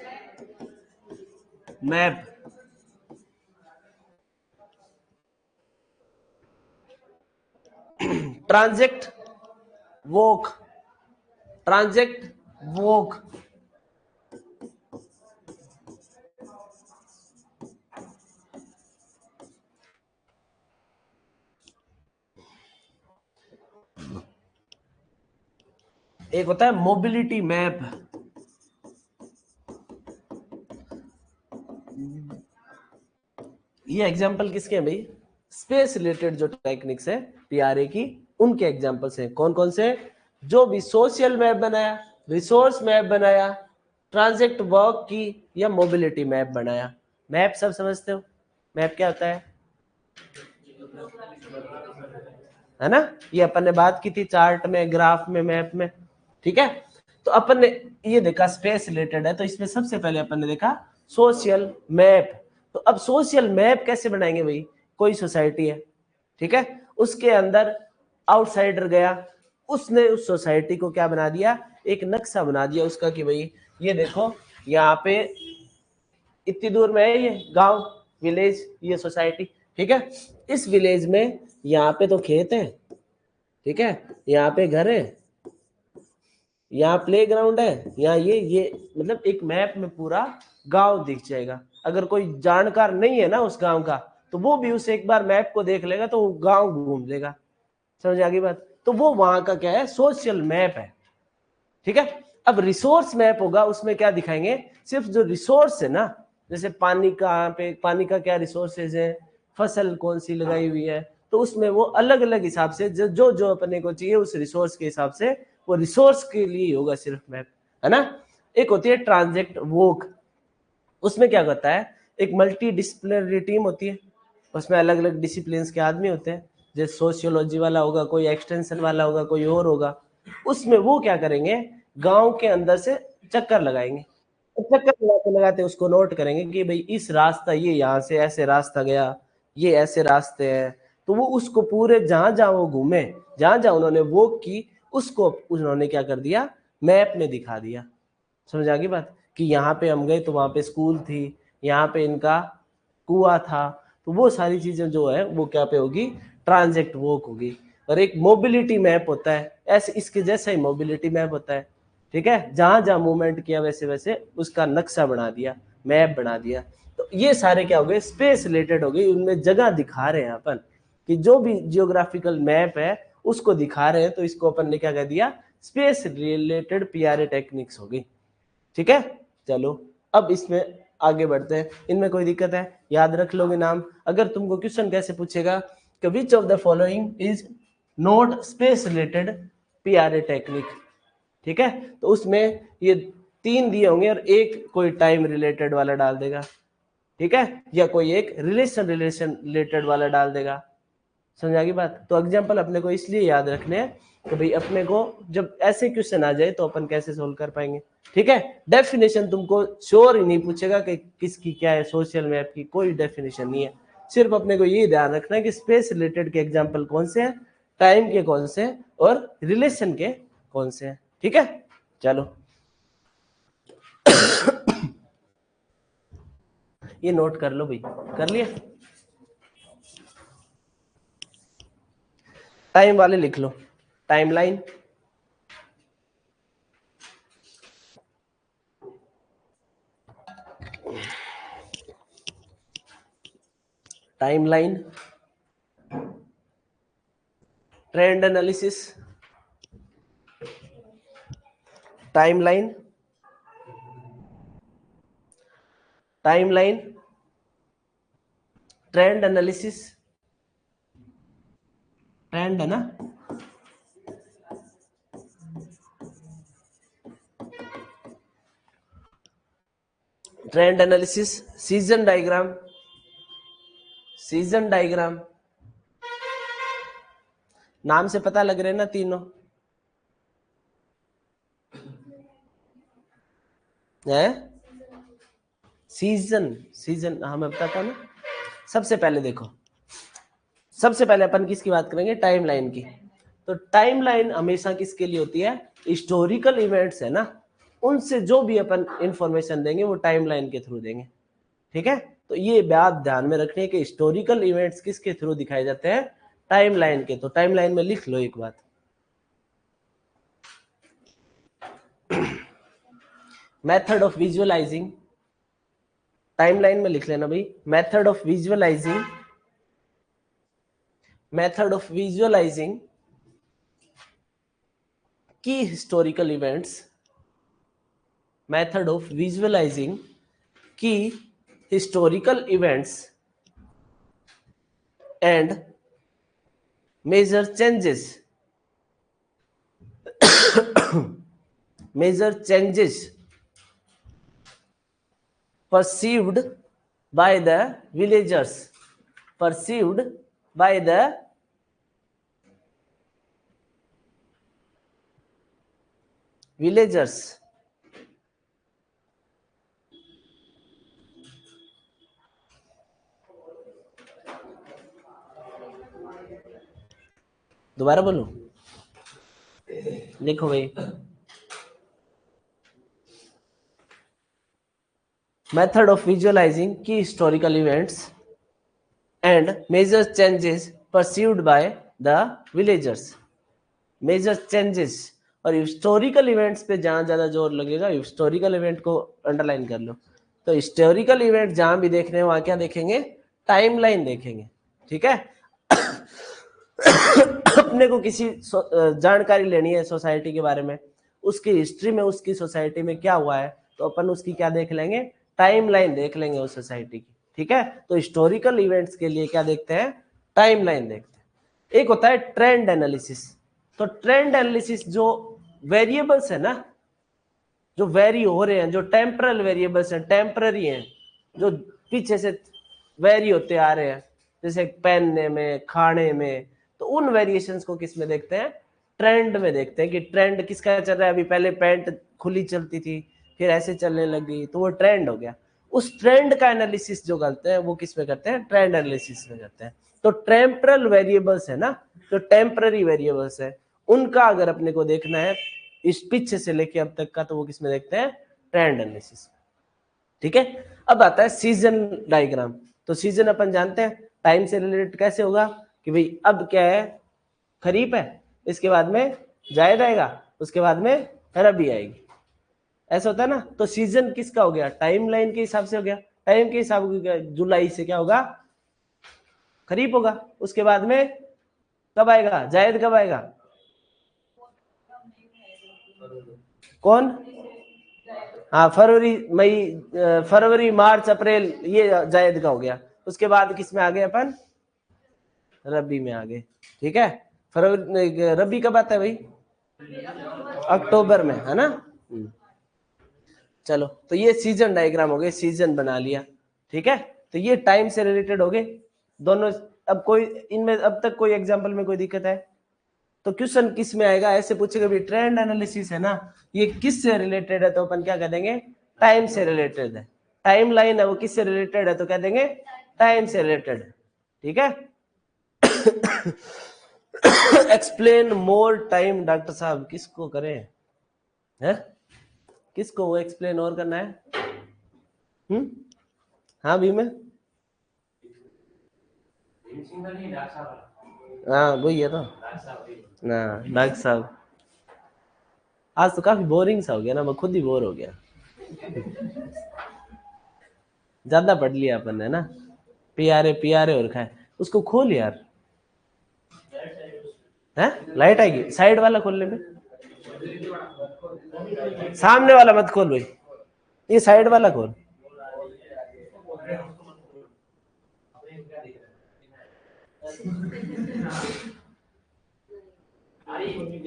map, ट्रांजेक्ट walk, ट्रांजेक्ट walk, एक होता है मोबिलिटी मैप। ये एग्जांपल किसके हैं भाई? स्पेस रिलेटेड जो टेक्निक्स है पीआरए की, उनके एग्जांपल्स हैं। कौन कौन से? जो भी सोशल मैप बनाया, रिसोर्स मैप बनाया, ट्रांजेक्ट वर्क की, या मोबिलिटी मैप बनाया। मैप सब समझते हो? मैप क्या होता है ना? ये अपन ने बात की थी चार्ट में, ग्राफ में, मैप में। ठीक है, तो अपन ने ये देखा स्पेस रिलेटेड है, तो इसमें सबसे पहले अपन ने देखा सोशल मैप। तो अब सोशल मैप कैसे बनाएंगे भाई? कोई सोसाइटी है, ठीक है, उसके अंदर आउटसाइडर गया, उसने उस सोसाइटी को क्या बना दिया? एक नक्शा बना दिया उसका, कि भाई ये देखो यहाँ पे इतनी दूर में है ये गांव, विलेज, ये सोसाइटी। ठीक है, इस विलेज में यहाँ पे तो खेत है, ठीक है, यहाँ पे घर है, यहाँ प्ले ग्राउंड है, यहाँ ये मतलब एक मैप में पूरा गांव दिख जाएगा। अगर कोई जानकार नहीं है ना उस गांव का, तो वो भी उसे एक बार मैप को देख लेगा, तो वो गांव घूम लेगा। समझ आ गई बात? तो वो वहां का क्या है? सोशल मैप है। ठीक है, अब रिसोर्स मैप होगा, उसमें क्या दिखाएंगे? सिर्फ जो रिसोर्स है ना, जैसे पानी का, पे पानी का क्या रिसोर्सेज है, फसल कौन सी लगाई हुई है, तो उसमें वो अलग अलग हिसाब से जो जो जो अपने को चाहिए उस रिसोर्स के हिसाब से, वो रिसोर्स के लिए होगा सिर्फ मैप, है ना? एक होती है ट्रांजेक्ट वोक, उसमें क्या होता है? एक मल्टी डिसिप्लिनरी टीम होती है, उसमें अलग अलग डिसिप्लिन के आदमी होते हैं, जैसे सोशियोलॉजी वाला होगा, कोई एक्सटेंशन वाला होगा, कोई और होगा। उसमें वो क्या करेंगे? गांव के अंदर से चक्कर लगाएंगे, चक्कर लगाते लगाते उसको नोट करेंगे कि भाई इस रास्ता, ये यहाँ से ऐसे रास्ता गया, ये ऐसे रास्ते हैं। तो वो उसको पूरे जहां जहां वो घूमे, जहां जहां उन्होंने वो की, उसको उन्होंने क्या कर दिया? मैप में दिखा दिया। समझ आ गई बात? कि यहाँ पे हम गए तो वहां पे स्कूल थी, यहाँ पे इनका कुआं था। तो वो सारी चीजें जो है वो क्या पे होगी? ट्रांजेक्ट वॉक होगी। और एक मोबिलिटी मैप होता है, ऐसे इसके जैसा ही मोबिलिटी मैप होता है। ठीक है, जहां जहां मूवमेंट किया वैसे वैसे उसका नक्शा बना दिया, मैप बना दिया। तो ये सारे क्या हो गए? स्पेस रिलेटेड हो गई, उनमें जगह दिखा रहे हैं अपन, कि जो भी जियोग्राफिकल मैप है उसको दिखा रहे हैं। तो इसको अपन ने क्या कह दिया? स्पेस रिलेटेड पीआरए टेक्निक्स होगी। ठीक है, चलो अब इसमें आगे बढ़ते हैं। इनमें कोई दिक्कत है? याद रख लोगे नाम? अगर तुमको क्वेश्चन कैसे पूछेगा कि which of the following is not space related PRA technique, ठीक है, तो उसमें ये 3 दिए होंगे और एक कोई टाइम रिलेटेड वाला डाल देगा, ठीक है, या कोई एक रिलेशन रिलेटेड वाला डाल देगा। समझ आ गई बात? तो एग्जाम्पल अपने को इसलिए याद रखने हैं कि भाई अपने को जब ऐसे क्वेश्चन आ जाए तो अपन कैसे सोल्व कर पाएंगे। ठीक है, डेफिनेशन तुमको श्योर ही नहीं पूछेगा कि किसकी क्या है, सोशल मैप की कोई डेफिनेशन नहीं है। सिर्फ अपने को ये ध्यान रखना है कि स्पेस रिलेटेड के एग्जाम्पल कौन से हैं, टाइम के कौन से हैं, और रिलेशन के कौन से हैं। ठीक है, चलो ये नोट कर लो भाई, कर लिया? टाइम वाले लिख लो, timeline, timeline, trend analysis, timeline, timeline, trend analysis, trend है ना, trend analysis, season diagram, season diagram, नाम से पता लग रहे हैं ना तीनों है। सीजन, सीजन हमें पता था ना। सबसे पहले देखो, सबसे पहले अपन किसकी बात करेंगे, टाइमलाइन की। तो टाइमलाइन हमेशा किसके लिए होती है, हिस्टोरिकल इवेंट्स है ना, उनसे जो भी अपन इंफॉर्मेशन देंगे वो टाइमलाइन के थ्रू देंगे। ठीक है, तो ये बात ध्यान में रखनी है कि हिस्टोरिकल इवेंट्स किसके थ्रू दिखाए जाते हैं, टाइमलाइन के। तो टाइमलाइन में लिख लो एक बात, मेथड ऑफ विजुअलाइजिंग, टाइमलाइन में लिख लेना भाई, method of visualising, method of visualising की historical events, method of visualising की historical events and major changes, major changes perceived by the villagers, perceived by the villagers, दोबारा बोलो, लिखो भाई, मेथड ऑफ विजुअलाइजिंग की historical events and major changes perceived by the villagers, major changes. और historical events पे जहां ज्यादा जोर लगेगा, हिस्टोरिकल इवेंट को अंडरलाइन कर लो। तो हिस्टोरिकल इवेंट जहां भी देखने हैं वहां क्या देखेंगे, टाइमलाइन देखेंगे। ठीक है, अपने को किसी जानकारी लेनी है सोसाइटी के बारे में, उसकी हिस्ट्री में उसकी सोसाइटी में क्या हुआ है, तो अपन उसकी क्या देख लेंगे, टाइमलाइन देख लेंगे उस सोसाइटी की। ठीक है, तो हिस्टोरिकल इवेंट्स के लिए क्या देखते हैं, टाइमलाइन देखते हैं। एक होता है ट्रेंड एनालिसिस। तो ट्रेंड एनालिसिस जो वेरिएबल्स है ना, जो वेरी हो रहे हैं, जो टेम्परल वेरिएबल्स हैं, टेम्पररी हैं, जो पीछे से वेरी होते आ रहे हैं, जैसे पहनने में, खाने में, तो उन वेरिएशंस को किस में देखते हैं, ट्रेंड में देखते हैं कि ट्रेंड किसका चल रहा है। अभी पहले पैंट खुली चलती थी, फिर ऐसे चलने लगी, तो वो ट्रेंड हो गया। उस ट्रेंड का एनालिसिस जो करते हैं वो किस में करते हैं, ट्रेंड एनालिसिस में करते हैं। तो टेम्परल वेरिएबल्स है ना, जो टेम्पररी वेरिएबल्स है, उनका अगर अपने को देखना है इस पीछे से लेके अब तक का, तो वो किसमें देखते हैं, ट्रेंड एनालिसिस। ठीक है, अब आता है सीजन डायग्राम। तो सीजन अपन जानते हैं टाइम से रिलेटेड कैसे होगा, कि भाई अब क्या है, खरीफ है, इसके बाद में जायद आएगा, उसके बाद में रबी आएगी, ऐसा होता है ना। तो सीजन किसका हो गया, टाइम लाइन के हिसाब से हो गया, टाइम के हिसाब से जुलाई से क्या होगा, खरीफ होगा, उसके बाद में कब आएगा, जायद कब आएगा, कौन, हाँ फरवरी, मई, फरवरी, मार्च, अप्रैल, ये जायद का हो गया। उसके बाद किस में आ गए अपन, रबी में आ गए। ठीक है, फरवरी, रबी कब आता है भाई, अक्टूबर में, है ना। चलो, तो ये सीजन डायग्राम हो गए, सीजन बना लिया। ठीक है, तो ये टाइम से रिलेटेड हो गए दोनों। अब कोई इनमें अब तक कोई एग्जांपल में कोई दिक्कत है तो क्वेश्चन किस में आएगा, ऐसे पूछेगा भी ट्रेंड एनालिसिस है ना, ये किस से रिलेटेड है, तो अपन क्या कह देंगे, टाइम से रिलेटेड है। टाइम लाइन है वो किससे रिलेटेड है, तो कह देंगे टाइम से रिलेटेड। ठीक है, एक्सप्लेन मोर टाइम, डॉक्टर साहब किसको करें, है किसको वो एक्सप्लेन और करना है। हाँ भी में, हाँ वही है तो ना, डॉक्टर साहब आज तो काफी बोरिंग सा हो गया ना, मैं खुद ही बोर हो गया, ज्यादा पढ़ लिया अपन ने ना, पियारे पियारे और खाए। उसको खोल यार, है लाइट आएगी, साइड वाला खोलने में, सामने वाला मत खोल भाई, ये साइड वाला खोल।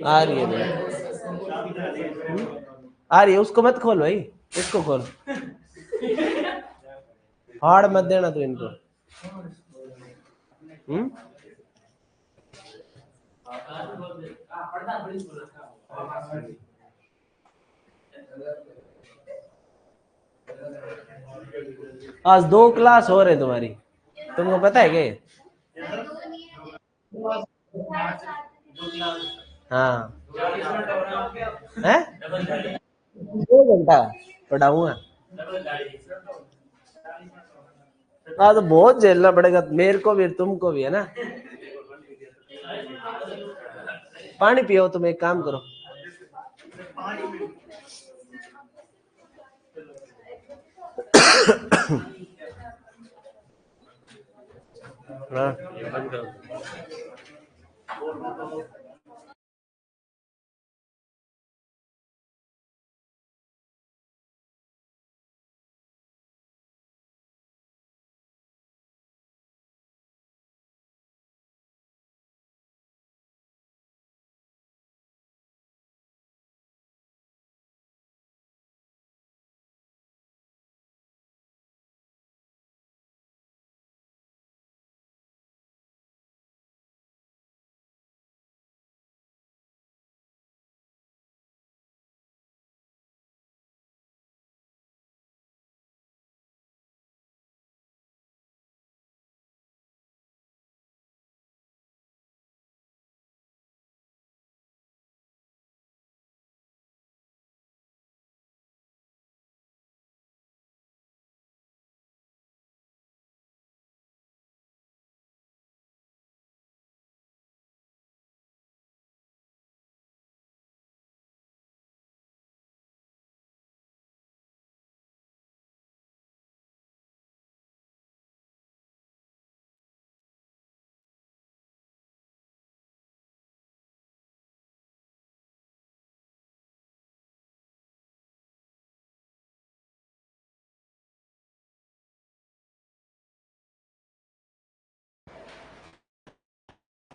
आ रही है भाई, आ रही है, उसको मत खोल भाई, इसको खोल, फाड़ मत देना तो इनको। हम्म। आज 2 क्लास हो रहे तुम्हारी, तुमको पता है क्या? हाँ है, 2 घंटा पढ़ाऊंगा। हाँ तो बहुत झेलना पड़ेगा मेरे को भी, तुमको भी, है ना। पानी पियो, तुम एक काम करो। हाँ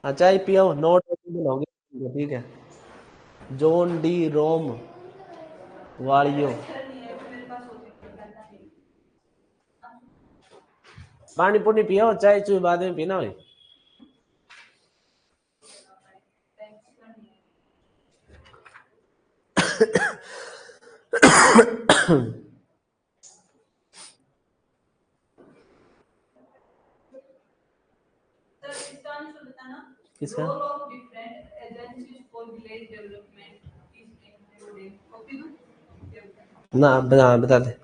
हाँ, चाय पियो, नोट होगी, ठीक है। जॉन डी रोम वालियो। पानी पुनी पियो, चाय चुई बाद में पीना भाई। किसका? ना बता दे।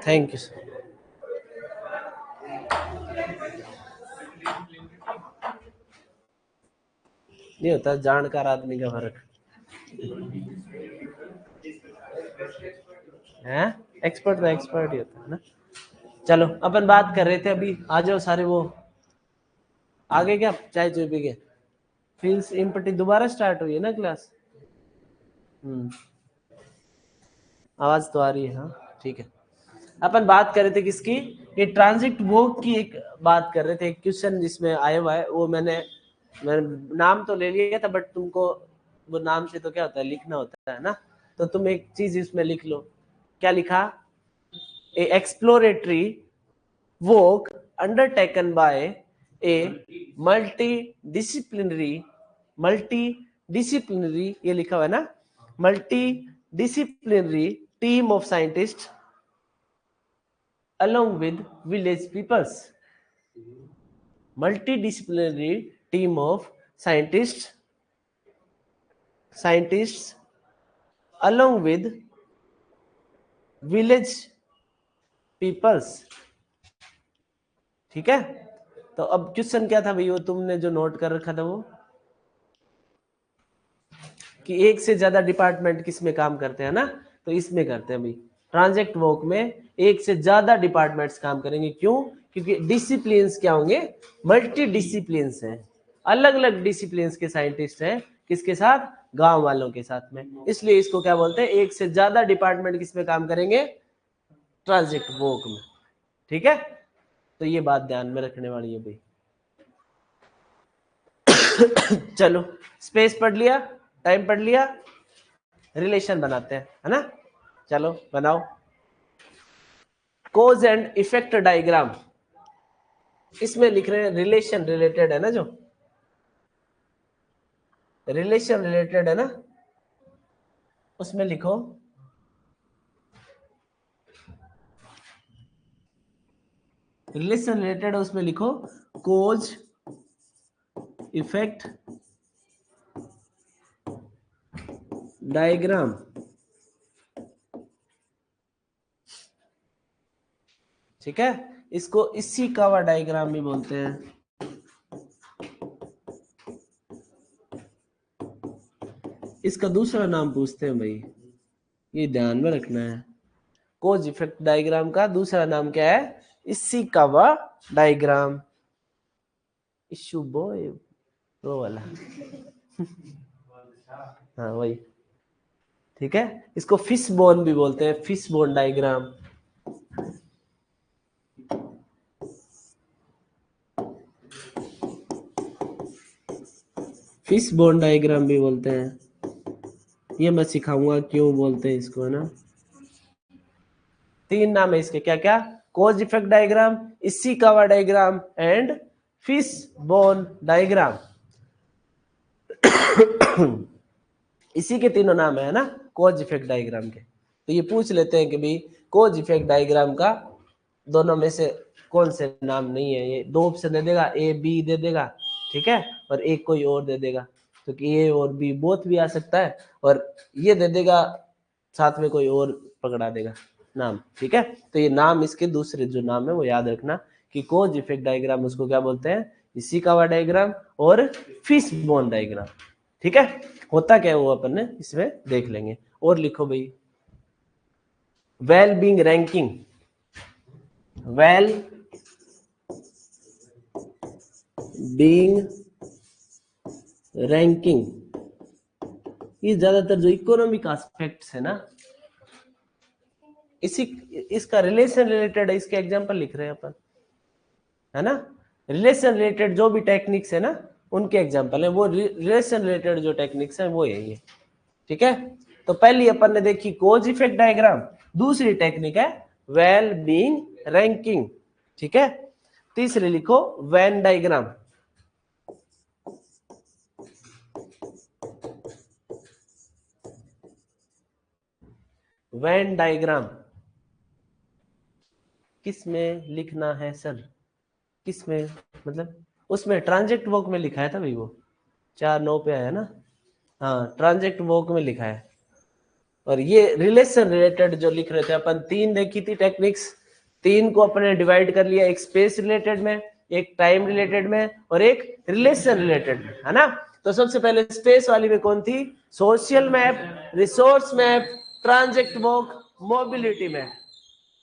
Thank you sir. नहीं होता जानकार आदमी का फर्क है, एक्सपर्ट तो एक्सपर्ट ही होता है ना। चलो अपन बात कर रहे थे अभी, आ जाओ सारे वो आगे, क्या चाय चुय पी के फील्स इम्पटी दोबारा स्टार्ट हुई है ना क्लास। आवाज तो आ रही है, हाँ ठीक है। अपन बात कर रहे थे किसकी, ये ट्रांजिट वर्ब की एक बात कर रहे थे। एक क्वेश्चन जिसमें आया हुआ है वो मैंने नाम तो ले लिया था, बट तुमको वो नाम से तो क्या होता है, लिखना होता है ना। तो तुम एक चीज इसमें लिख लो, क्या लिखा, a exploratory work undertaken by a multidisciplinary ये लिखा हुआ है ना, multidisciplinary team of scientist along with village peoples. Multidisciplinary team of scientists along with village peoples. ठीक है। तो अब क्वेश्चन क्या था भाई, वो तुमने जो नोट कर रखा था वो, कि एक से ज्यादा डिपार्टमेंट किस में काम करते हैं ना, तो इसमें करते हैं भाई। ट्रांजेक्ट वर्क में एक से ज्यादा डिपार्टमेंट्स काम करेंगे, क्यों, क्योंकि डिसिप्लिन्स क्या होंगे, मल्टी डिसिप्लिन्स हैं, अलग अलग डिसिप्लिन्स के साइंटिस्ट हैं, किसके साथ, गांव वालों के साथ में। इसलिए इसको क्या बोलते हैं, एक से ज्यादा डिपार्टमेंट किस में काम करेंगे, ट्रांजेक्ट वर्क में। ठीक है, तो ये बात ध्यान में रखने वाली है भाई। चलो स्पेस पढ़ लिया, टाइम पढ़ लिया, रिलेशन बनाते हैं, है ना। चलो बनाओ कोज एंड इफेक्ट डायग्राम। इसमें लिख रहे हैं रिलेशन रिलेटेड है ना, जो रिलेशन रिलेटेड है ना, उसमें लिखो रिलेशन रिलेटेड है, उसमें लिखो कोज इफेक्ट डायग्राम। ठीक है, इसको इशिकावा डायग्राम भी बोलते हैं। इसका दूसरा नाम पूछते हैं भाई, ये ध्यान में रखना है। कोज इफेक्ट डायग्राम का दूसरा नाम क्या है, इशिकावा डायग्राम। इशू बॉय वो वाला हाँ वही। ठीक है, इसको फिश बोन भी बोलते हैं, fish bone diagram. Fish bone diagram भी बोलते हैं, ये मैं सिखाऊंगा क्यों बोलते हैं इसको, है ना। तीन नाम है इसके, क्या क्या, cause effect diagram, Ishikawa diagram and fish bone diagram. इसी के तीनों नाम है ना, कोज इफेक्ट डायग्राम के। तो ये पूछ लेते हैं कि भाई कोज इफेक्ट डायग्राम का दोनों में से कौन से नाम नहीं है। ये दो ऑप्शन दे देगा, ए बी दे देगा, ठीक है, और एक कोई और दे देगा, तो कि ए और बी बोथ भी आ सकता है, और ये दे देगा साथ में कोई और पकड़ा देगा नाम। ठीक है, तो ये नाम इसके दूसरे जो नाम है वो याद रखना, कि कोज इफेक्ट डायग्राम उसको क्या बोलते हैं, इशिकावा डायग्राम और फिश बोन डायग्राम। ठीक है, होता क्या है वो अपन ने इसमें देख लेंगे। और लिखो भाई, well being ranking, well being ranking, ये ज्यादातर जो इकोनॉमिक एस्पेक्ट्स है ना, इसी इसका रिलेशन रिलेटेड है, इसके एग्जांपल लिख रहे हैं अपन, है ना। रिलेशन रिलेटेड जो भी टेक्निक्स है ना, उनके एग्जांपल है, वो रिलेशन रिलेटेड जो टेक्निक्स है वो है ये। ठीक है, तो पहली अपन ने देखी कोज इफेक्ट डायग्राम, दूसरी टेक्निक है वेल बीइंग रैंकिंग। ठीक है, तीसरी लिखो वेन डायग्राम। वेन डायग्राम किस में लिखना है सर, किस में, मतलब उसमें ट्रांजेक्ट वर्क में लिखा है था भाई, वो 4-9 पे आया ना, हाँ ट्रांजेक्ट वर्क में लिखा है। और ये रिलेशन रिलेटेड जो लिख रहे थे अपन, 3 देखी थी टेक्निक्स, 3 को अपने डिवाइड कर लिया, एक स्पेस रिलेटेड में, एक टाइम रिलेटेड में और एक रिलेशन रिलेटेड में, है ना। तो सबसे पहले स्पेस वाली में कौन थी? Social map, resource map, ट्रांजेक्ट walk, mobility map,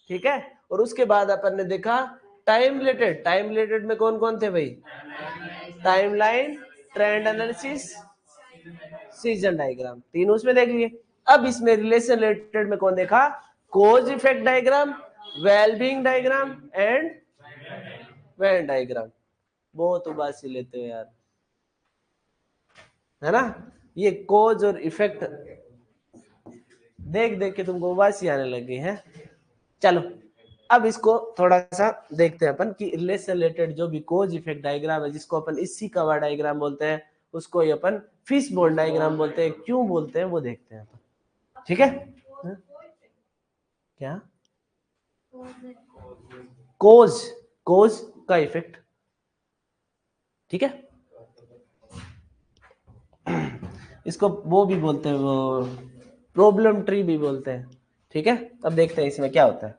ठीक है। और उसके बाद अपन ने देखा टाइम रिलेटेड। टाइम रिलेटेड में कौन कौन थे भाई? Timeline, trend analysis, season diagram, 3 उसमें देख लिए। अब इसमें रिलेशन रिलेटेड में कौन देखा? Cause effect diagram, wellbeing diagram and Venn diagram. बहुत उबासी लेते हो यार, है ना। ये कोज और इफेक्ट देख देख के तुमको उबासी आने लगी है। चलो अब इसको थोड़ा सा देखते हैं अपन कि रिलेशन रिलेटेड जो भी कोज इफेक्ट डायग्राम है, जिसको अपन इशिकावा डायग्राम बोलते हैं, उसको ही अपन फिश बोन डायग्राम बोलते हैं, क्यों बोलते हैं वो देखते हैं अपन, ठीक है। क्या कोज? कोज का इफेक्ट, ठीक है। इसको वो भी बोलते हैं, वो प्रॉब्लम ट्री भी बोलते हैं, ठीक है। अब देखते हैं इसमें क्या होता है,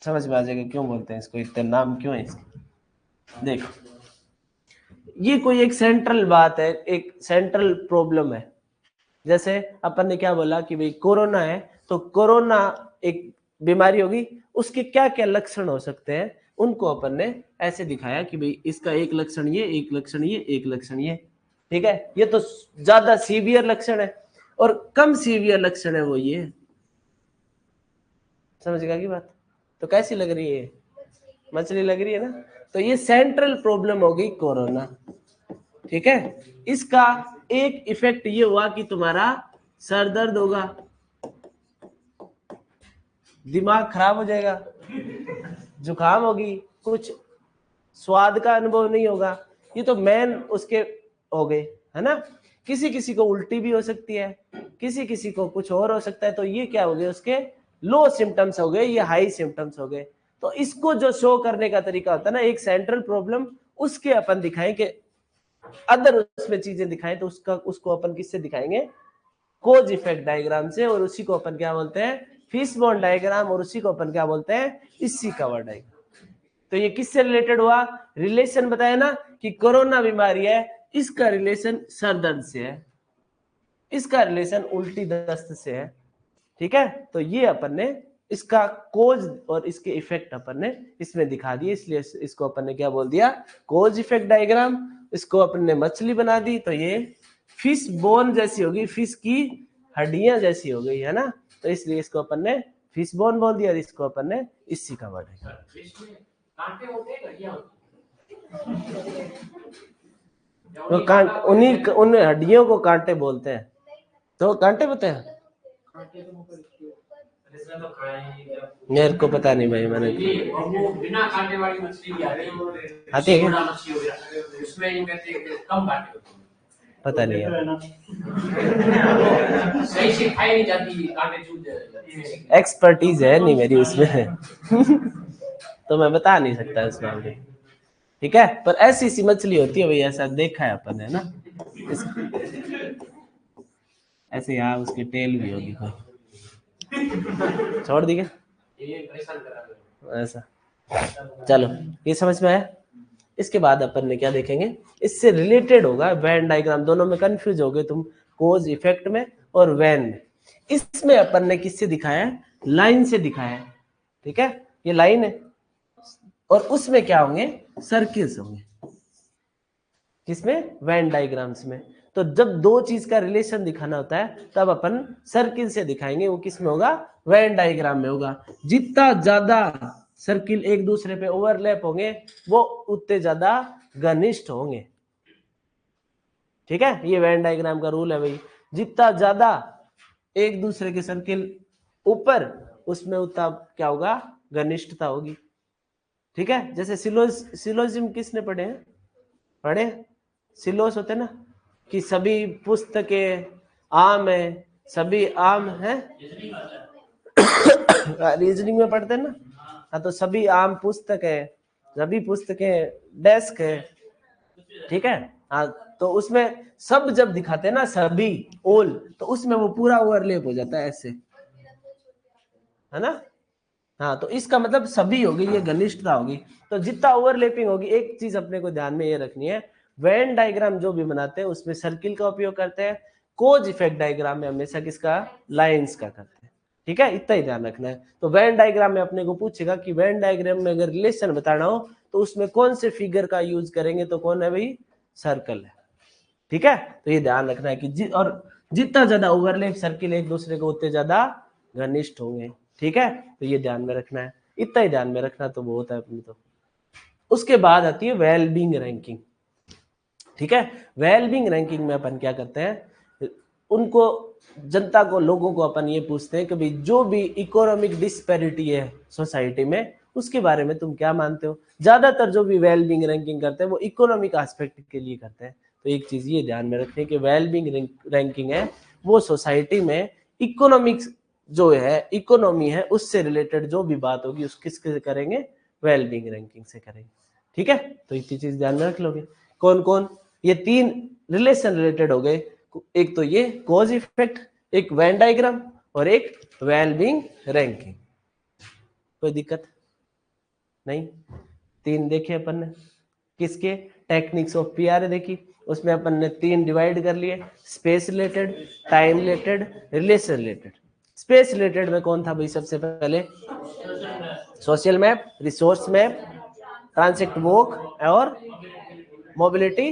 समझ में आ जाएगा क्यों बोलते हैं इसको, इतने नाम क्यों है इसके। देखो ये कोई एक सेंट्रल बात है, एक सेंट्रल प्रॉब्लम है। जैसे अपन ने क्या बोला कि भाई कोरोना है, तो कोरोना एक बीमारी होगी, उसके क्या क्या लक्षण हो सकते हैं, उनको अपन ने ऐसे दिखाया कि भाई इसका एक लक्षण ये, एक लक्षण ये, एक लक्षण ये, ठीक है। ये तो ज्यादा सीवियर लक्षण है, और कम सीवियर लक्षण है वो ये। समझ गया की बात? तो कैसी लग रही है? मछली लग रही है ना। तो ये सेंट्रल प्रॉब्लम होगी कोरोना, ठीक है। इसका एक इफेक्ट ये हुआ कि तुम्हारा सर दर्द होगा, दिमाग खराब हो जाएगा, जुकाम होगी, कुछ स्वाद का अनुभव नहीं होगा। ये तो मेन उसके हो गए, है ना। किसी किसी को उल्टी भी हो सकती है, किसी किसी को कुछ और हो सकता है। तो ये क्या हो गए? उसके लो सिम्टम्स हो गए, ये हाई सिम्टम्स हो गए। तो इसको जो शो करने का तरीका होता है ना, एक सेंट्रल प्रॉब्लम, उसके अपन दिखाएं कि अदर उसमें चीजें दिखाएं, तो उसको अपन किससे दिखाएंगे? कोज इफेक्ट डायग्राम से। और उसी को अपन क्या बोलते हैं? Fishbone diagram. और उसी को अपन क्या बोलते हैं? Ishikawa diagram. तो ये किससे रिलेटेड हुआ? रिलेशन बताया ना कि कोरोना बीमारी है, इसका रिलेशन सर दर्द से है, इसका रिलेशन उल्टी दस्त से है, ठीक है। तो ये अपन ने इसका कोज और इसके इफेक्ट अपन ने इसमें दिखा दिए, इसलिए इसको अपन ने क्या बोल दिया? कोज इफेक्ट डायग्राम। इसको अपन ने मछली बना दी, तो ये फिश बोन जैसी होगी, फिश की हड्डियां जैसी हो गई, है ना। तो इसलिए इसको अपन ने फिश बोन बोल दिया, और इसको अपन ने इशिकावा डायग्राम। तो कांट, उन हड्डियों को कांटे बोलते हैं। तो कांटे पता है? मेरे को पता नहीं भाई, मैंने वो बिना कांटे वाली मछली भी आती है क्या? उसमें इनमें कम कांटे होते हैं। पता नहीं है, सही से खाई नहीं जाती, कांटे चुभ जाते। एक्सपर्टीज है नहीं मेरी उसमें तो मैं बता नहीं सकता इसमें भी, ठीक है। पर ऐसी सी मछली होती है भाई, ऐसा देखा है अपन, है ना। ऐसे यहाँ उसकी टेल भी होगी कोई, छोड़ दी क्या ऐसा। चलो ये समझ में आया। इसके बाद अपन ने क्या देखेंगे, इससे रिलेटेड होगा वेन डायग्राम। दोनों में कंफ्यूज हो गए तुम, कोज इफेक्ट में और वेन में। इसमें अपन ने किससे दिखाया है? लाइन से दिखाया है, ठीक है। ये लाइन है, और उसमें क्या होंगे? सर्किल्स होंगे। किसमें? वेन डायग्राम्स में। तो जब दो चीज का रिलेशन दिखाना होता है, तब अपन सर्किल से दिखाएंगे। वो किसमें होगा? वेन डायग्राम में होगा। जितना ज्यादा सर्किल एक दूसरे पे ओवरलैप होंगे, वो उतने ज्यादा घनिष्ठ होंगे, ठीक है। ये वेन डायग्राम का रूल है भाई। जितना ज्यादा एक दूसरे के सर्किल ऊपर, उसमें उतना क्या होगा? घनिष्ठता होगी, ठीक है। जैसे सिलोजिज्म किसने पढ़े हैं? पढ़े? सिलोस होते ना कि सभी पुस्तकें आम है, सभी आम है रीजनिंग में पढ़ते हैं ना। हाँ, तो सभी आम पुस्तक है, सभी पुस्तकें डेस्क है, ठीक है। हाँ, तो उसमें सब जब दिखाते हैं ना, सभी, ऑल, तो उसमें वो पूरा ओवरलैप हो जाता है ऐसे, है ना। हाँ, तो इसका मतलब सभी होगी, ये घनिष्ठता होगी। तो जितना ओवरलैपिंग होगी, एक चीज अपने को ध्यान में ये रखनी है, वेन डायग्राम जो भी बनाते हैं उसमें सर्किल का उपयोग करते हैं, कोज इफेक्ट डायग्राम में हमेशा किसका, लाइंस का करते हैं। ठीक है, इतना ही ध्यान रखना है। तो वेन डायग्राम में अपने को पूछेगा कि वेन डायग्राम में अगर रिलेशन बताना हो तो उसमें कौन से फिगर का यूज करेंगे, तो कौन है भाई, सर्कल है। ठीक है, तो ये ध्यान रखना है कि और जितना ज्यादा ओवरलैप सर्किल एक दूसरे को उतने ज्यादा घनिष्ठ होंगे। ठीक है, तो ये ध्यान में रखना है, इतना ही ध्यान में रखना तो बहुत है अपनी। तो उसके बाद आती है वेलबींग रैंकिंग। ठीक है, वेलबींग रैंकिंग में अपन क्या करते हैं, उनको, जनता को, लोगों को अपन ये पूछते हैं कि भाई जो भी इकोनॉमिक डिस्पैरिटी है सोसाइटी में, उसके बारे में तुम क्या मानते हो। ज्यादातर जो भी वेलबींग रैंकिंग करते हैं वो इकोनॉमिक एस्पेक्ट के लिए करते हैं। तो एक चीज ये ध्यान में रखनी है कि वेलबींग रैंकिंग है वो सोसाइटी में इकोनॉमिक्स जो है, इकोनॉमी है, उससे रिलेटेड जो भी बात होगी उस किसके करेंगे, वेलबींग रैंकिंग से करेंगे। ठीक है, तो इतनी चीज ध्यान में रख लोगे। कौन कौन, ये तीन रिलेशन रिलेटेड हो गए, एक तो ये कॉज इफेक्ट, एक वेन डायग्राम, और एक वेलबींग रैंकिंग। कोई दिक्कत नहीं। तीन देखे अपन ने, किसके, टेक्निक्स ऑफ पीआरए देखी, उसमें अपन ने तीन डिवाइड कर लिए, space related, time related, relation related. Space related में कौन था भाई, सबसे पहले social map, resource map, transect walk और मोबिलिटी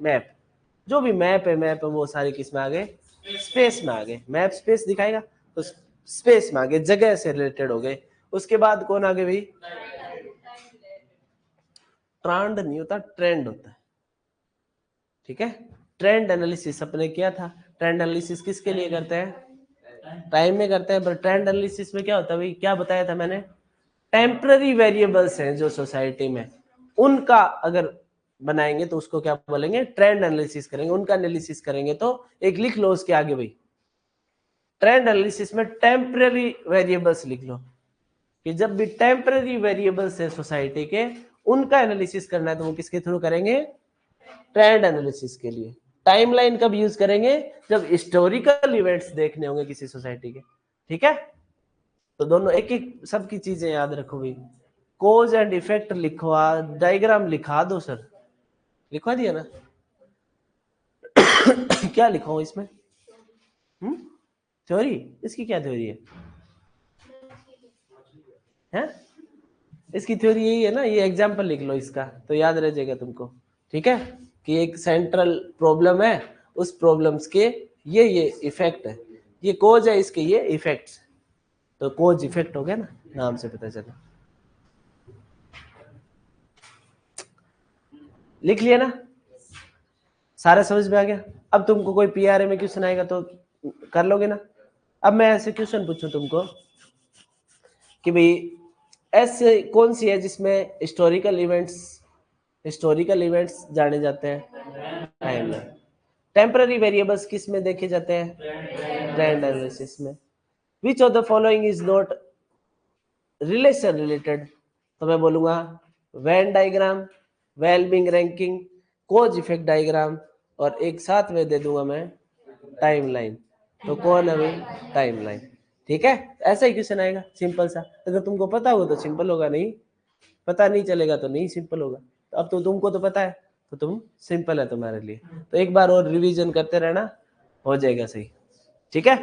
मैप। जो भी मैप है वो सारे किस में आ गए, स्पेस में आ गए। मैप स्पेस दिखाएगा तो स्पेस में आ गए, जगह से रिलेटेड हो गए। उसके बाद कौन आ गए भाई, ट्रांड नहीं होता, ट्रेंड होता है। ठीक है, ट्रेंड एनालिसिस अपने किया था। ट्रेंड एनालिसिस किसके लिए करते हैं, टाइम में करते हैं। पर ट्रेंड एनालिसिस में क्या होता है भाई, क्या बताया था मैंने, टेम्पररी वेरिएबल्स हैं जो सोसाइटी में, उनका अगर बनाएंगे तो उसको क्या बोलेंगे, ट्रेंड एनालिसिस करेंगे, उनका एनालिसिस करेंगे। तो एक लिख लो उसके आगे भाई, ट्रेंड एनालिसिस में टेम्पररी वेरिएबल्स लिख लो, कि जब भी टेम्पररी वेरिएबल्स है सोसाइटी के, उनका एनालिसिस करना है तो वो किसके थ्रू करेंगे, ट्रेंड एनालिसिस के लिए। टाइमलाइन कब यूज करेंगे, जब हिस्टोरिकल इवेंट्स देखने होंगे किसी सोसाइटी के। ठीक है, तो दोनों एक एक सबकी चीजें याद रखो भाई। कोज एंड इफेक्ट लिखवा, डायग्राम लिखा दो सर, लिखवा दिया ना। क्या लिखा इसमें, थ्योरी, इसकी क्या थ्योरी है, हैं? इसकी थ्योरी यही है ना, ये एग्जाम्पल लिख लो इसका तो याद रह जाएगा तुमको। ठीक है, कि एक सेंट्रल प्रॉब्लम है, उस प्रॉब्लम्स के ये इफेक्ट है, ये कोज है, इसके ये इफेक्ट्स। तो कोज इफेक्ट हो गया ना, नाम से पता चला। लिख लिया ना, सारा समझ में आ गया। अब तुमको कोई पीआरए में क्वेश्चन आएगा तो कर लोगे ना। अब मैं ऐसे क्वेश्चन पूछूं तुमको कि भाई ऐसे कौन सी है जिसमें हिस्टोरिकल इवेंट्स जाने जाते हैं, टाइमलाइन। टेम्पररी वेरिएबल्स किस में देखे जाते हैं, ट्रेंड एनालिसिस में। Which of the following is not relation related, तो मैं बोलूंगा वेन डायग्राम, वेलबींग रैंकिंग, कोज इफेक्ट डायग्राम, और एक साथ में दे दूंगा मैं टाइमलाइन। तो कौन है भाई, टाइमलाइन। ठीक है, ऐसा ही क्वेश्चन आएगा सिंपल सा। अगर तुमको पता होगा तो सिंपल होगा, नहीं पता नहीं चलेगा तो नहीं सिंपल होगा। तो अब तो तुमको तो पता है तो तुम सिंपल है तुम्हारे लिए। तो एक बार और रिवीजन करते रहना, हो जाएगा सही। ठीक है,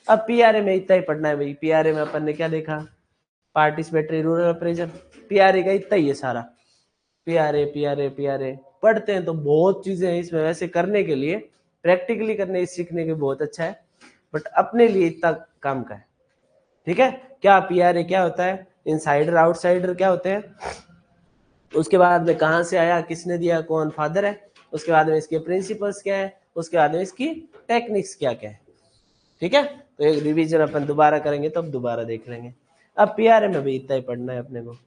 अब पीआरए में इतना ही पढ़ना है भाई। पीआरए में अपन ने क्या देखा, पार्टिसिपेटरी रूरल अप्रेजल, पीआरए का इतना ही है सारा। पीआरए पीआरए पीआरए पढ़ते हैं तो बहुत चीजें हैं इसमें वैसे करने के लिए, प्रैक्टिकली करने सीखने के बहुत अच्छा है, बट अपने लिए इतना काम का है। ठीक है, क्या पीआरए क्या होता है, इनसाइडर आउटसाइडर क्या होते हैं, उसके बाद में कहाँ से आया, किसने दिया, कौन फादर है, उसके बाद में इसके प्रिंसिपल्स क्या है, उसके बाद में इसकी टेक्निक्स क्या क्या है। ठीक है, तो एक रिवीजन अपन दोबारा करेंगे तब दोबारा देख लेंगे। अब पीआरए में भी इतना ही पढ़ना है अपने को।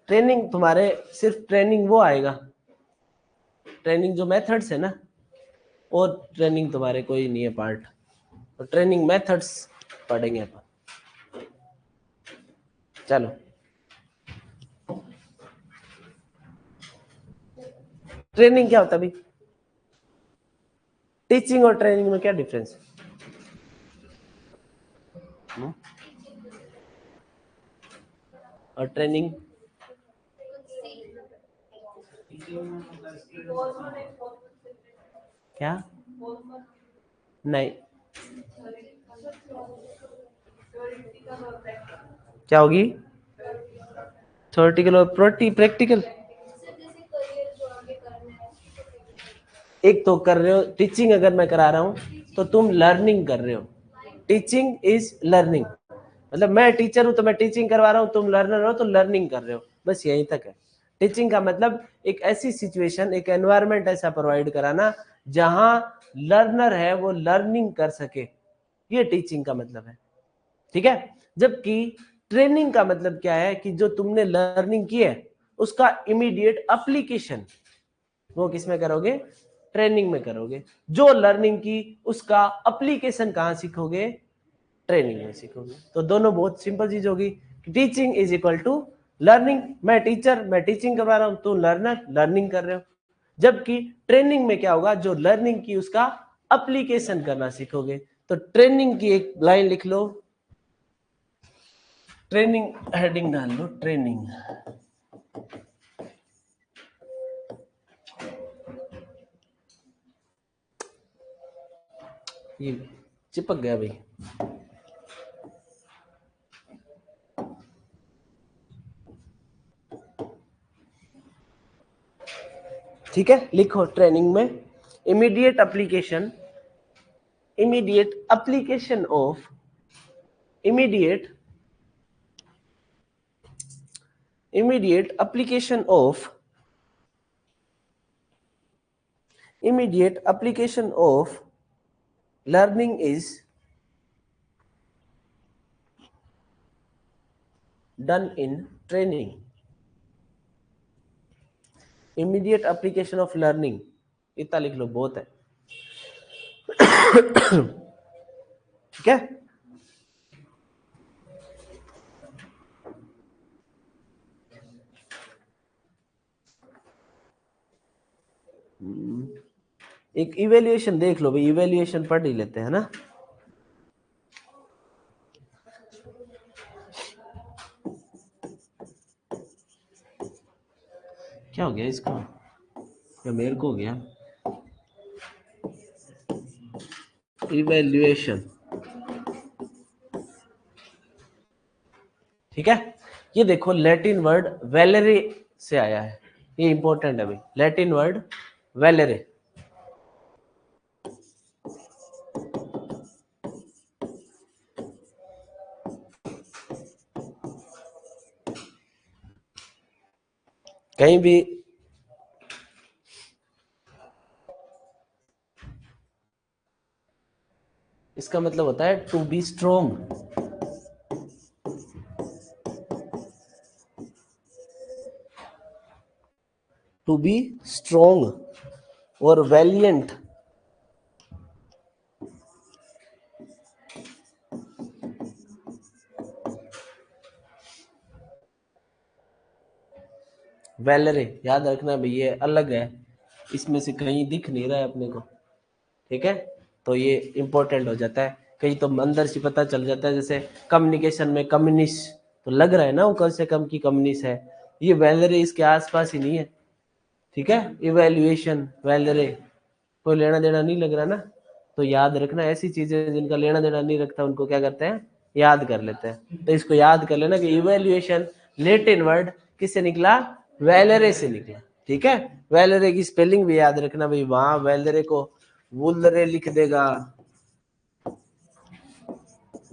ट्रेनिंग तुम्हारे सिर्फ ट्रेनिंग वो आएगा, ट्रेनिंग जो मेथड्स है ना, और ट्रेनिंग तुम्हारे कोई नहीं है पार्ट, तो ट्रेनिंग मेथड्स पढ़ेंगे अपन। चलो ट्रेनिंग क्या होता है भाई? टीचिंग और ट्रेनिंग में क्या डिफरेंस है? और ट्रेनिंग? क्या? नहीं, क्या होगी? थ्योरेटिकल और प्रैक्टिकल। एक तो कर रहे हो टीचिंग, अगर मैं करा रहा हूं तो तुम लर्निंग कर रहे हो। टीचिंग इज लर्निंग, मतलब मैं टीचर हूं तो मैं टीचिंग करवा रहा हूं, तुम लर्नर हो तो लर्निंग कर रहे हो, बस यहीं तक है। टीचिंग का मतलब एक ऐसी सिचुएशन, एक एनवायरनमेंट ऐसा प्रोवाइड कराना जहां लर्नर है वो लर्निंग कर सके, ये टीचिंग का मतलब है। ठीक है। जबकि ट्रेनिंग का मतलब क्या है कि जो तुमने लर्निंग की है उसका इमीडिएट एप्लीकेशन वो किसमें करोगे? ट्रेनिंग में करोगे। जो लर्निंग की उसका एप्लीकेशन कहां सीखोगे? ट्रेनिंग में सीखोगे। तो दोनों बहुत सिंपल चीज होगी। Teaching is equal to learning, मैं टीचर मैं टीचिंग करवा रहा हूं, तुम लर्नर लर्निंग कर रहे हो। जबकि ट्रेनिंग में क्या होगा? जो लर्निंग की उसका एप्लीकेशन करना सीखोगे। तो ट्रेनिंग की एक लाइन लिख लो, ट्रेनिंग हेडिंग डाल लो, ट्रेनिंग। ये चिपक गया भाई। ठीक है, लिखो ट्रेनिंग में immediate application, immediate application of, immediate application of, immediate application of learning is done in training. Immediate application of learning, इतना लिख लो, बहुत है। ठीक है। एक इवेल्युएशन देख लो भाई, इवेल्युएशन पढ़ ही लेते हैं ना। क्या हो गया इसको, क्या मेरे को हो गया? इवेल्युएशन, ठीक है। ये देखो लैटिन वर्ड वेलेरे से आया है, ये इंपॉर्टेंट है भाई। लैटिन वर्ड वेलेरे, कहीं भी इसका मतलब होता है to be strong, to be strong और वैलियंट। वेलरे याद रखना भाई, ये अलग है, इसमें से कहीं दिख नहीं रहा है अपने को। ठीक है, तो ये इंपॉर्टेंट हो जाता है, कहीं तो अंदर से पता चल जाता है। जैसे कम्युनिकेशन में कम्युनिस्ट तो लग रहा है ना वो कम से कम की कम्युनिस्ट है, ये वेलरे इसके आसपास ही नहीं है। ठीक है, इवेल्युएशन वेलरे कोई लेना देना नहीं लग रहा ना। तो याद रखना, ऐसी चीजें जिनका लेना देना नहीं रखता उनको क्या करते हैं? याद कर लेते हैं। तो इसको याद कर लेना कि इवेल्युएशन लैटिन वर्ड किससे निकला? वेलरे से निकला। ठीक है, वेलरे की स्पेलिंग भी याद रखना भाई, वहां वेलरे को वुलरे लिख देगा,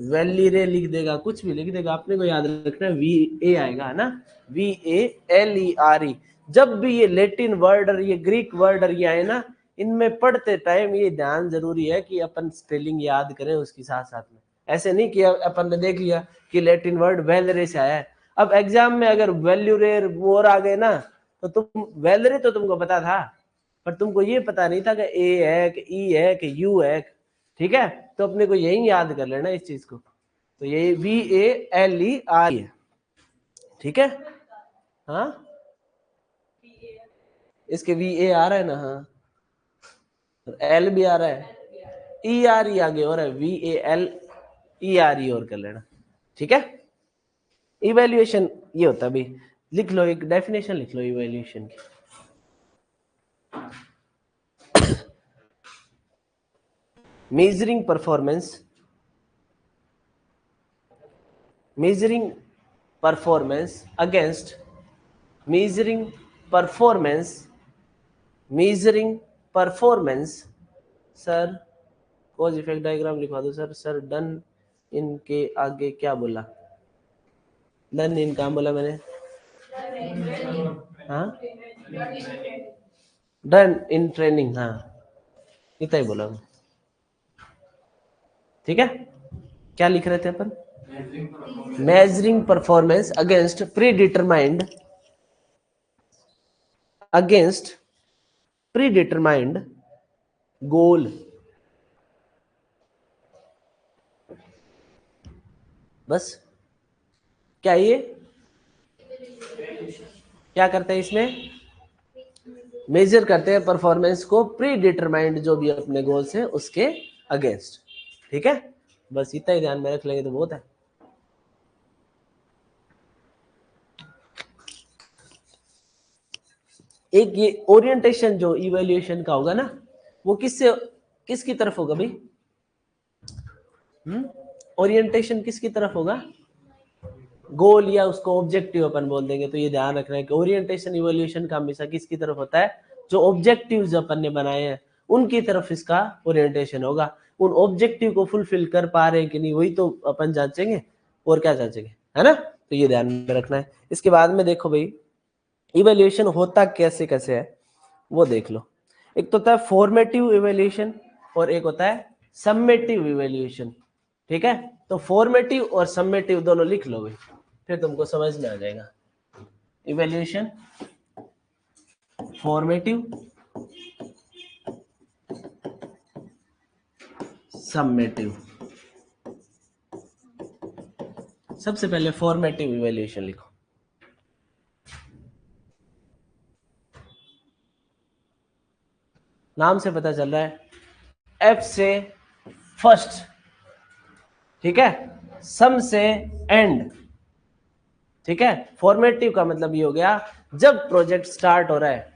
वेलीरे लिख देगा, कुछ भी लिख देगा, आपने को याद रखना है वी ए आएगा ना, VALERE। जब भी ये लैटिन वर्ड और ये ग्रीक वर्ड और ये आए ना, इनमें पढ़ते टाइम ये ध्यान जरूरी है कि अपन स्पेलिंग याद करें उसके साथ साथ में। ऐसे नहीं कि अपन ने देख लिया कि लैटिन वर्ड वेलरे से आया है, अब एग्जाम में अगर वेल्यूरेर वो आ गए ना, तो तुम वेलरे तो तुमको पता था, पर तुमको ये पता नहीं था कि ए है कि ई है कि यू है। ठीक है, तो अपने को यही याद कर लेना इस चीज को। तो ये VALERE है। ठीक है, हाँ इसके VA आ रहा है ना, हाँ, L भी आ रहा है, ERE आगे और है, VAL ERE और कर लेना, ठीक है। इवेल्युएशन ये होता है भाई, लिख लो एक डेफिनेशन लिख लो इवेल्युएशन की। measuring performance against measuring performance sir cause effect diagram लिखवा दो सर। सर डन इनके आगे क्या बोला, डन इन काम बोला मैंने, हाँ डन इन ट्रेनिंग, हाँ इतना ही बोला मैं, ठीक है। क्या लिख रहे थे अपन, measuring performance against predetermined goal। बस क्या ये क्या करते हैं, इसमें मेजर करते हैं परफॉर्मेंस को प्री डिटरमाइंड जो भी अपने गोल्स है उसके अगेंस्ट, ठीक है। बस इतना ही ध्यान में रख लेंगे तो बहुत है। एक ये ओरिएंटेशन जो इवैल्यूएशन का होगा ना, वो किसकी तरफ होगा भाई, ओरिएंटेशन किसकी तरफ होगा, गोल या उसको ऑब्जेक्टिव अपन बोल देंगे। तो ये ध्यान रखना है कि ओरिएंटेशन इवैल्यूएशन का हमेशा किसकी तरफ होता है, जो ऑब्जेक्टिव्स अपन ने बनाए हैं उनकी तरफ इसका ओरिएंटेशन होगा। उन ऑब्जेक्टिव को फुलफिल कर पा रहे हैं कि नहीं वही तो अपन जांचेंगे, और क्या जांचेंगे, है ना। तो ये ध्यान में रखना है। इसके बाद में देखो भाई इवैल्यूएशन होता कैसे कैसे है वो देख लो। एक तो होता है फॉर्मेटिव इवैल्यूएशन और एक होता है सम्मेटिव इवैल्यूएशन, ठीक है। तो फॉर्मेटिव और सम्मेटिव दोनों लिख लो भाई, फिर तुमको समझ में आ जाएगा। Evaluation formative summative. सबसे पहले फॉर्मेटिव इवैल्यूएशन लिखो। नाम से पता चल रहा है F से फर्स्ट, ठीक है, सम से एंड, ठीक है। फॉर्मेटिव का मतलब ये हो गया जब प्रोजेक्ट स्टार्ट हो रहा है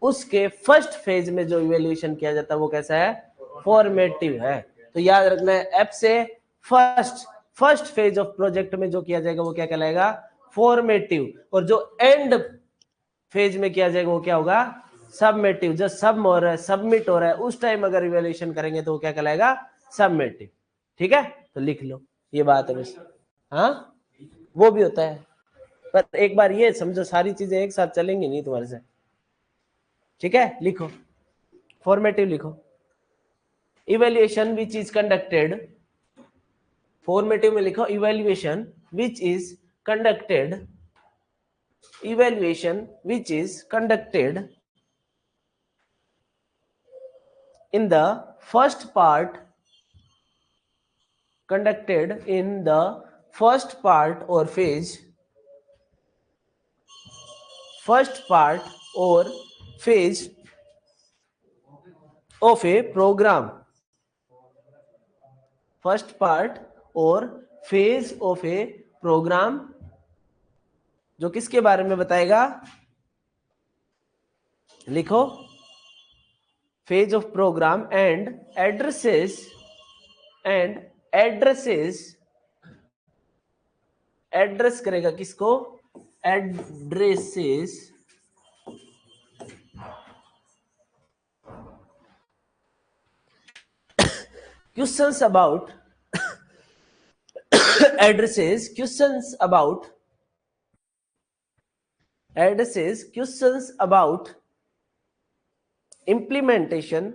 उसके फर्स्ट फेज में जो इवैल्यूएशन किया जाता है वो कैसा है, फॉर्मेटिव है। तो याद रखना है एफ से फर्स्ट फेज ऑफ प्रोजेक्ट में जो किया जाएगा वो क्या कहलाएगा, फॉर्मेटिव। और जो एंड फेज में किया जाएगा वो क्या होगा, सबमेटिव। जो सब हो रहा है, सबमिट हो रहा है, उस टाइम अगर इवैल्यूएशन करेंगे तो वो क्या कहलाएगा, सबमेटिव, ठीक है। तो लिख लो ये बात है बस। हाँ वो भी होता है, पर एक बार ये समझो सारी चीजें एक साथ चलेंगी नहीं तुम्हारे से, ठीक है। लिखो फॉर्मेटिव लिखो, evaluation which is conducted, formative में लिखो evaluation which is conducted, evaluation which is conducted in the first part or phase of a program, first part or phase of a program जो किसके बारे में बताएगा, लिखो phase of programme and addresses address करेगा किसको, addresses questions about implementation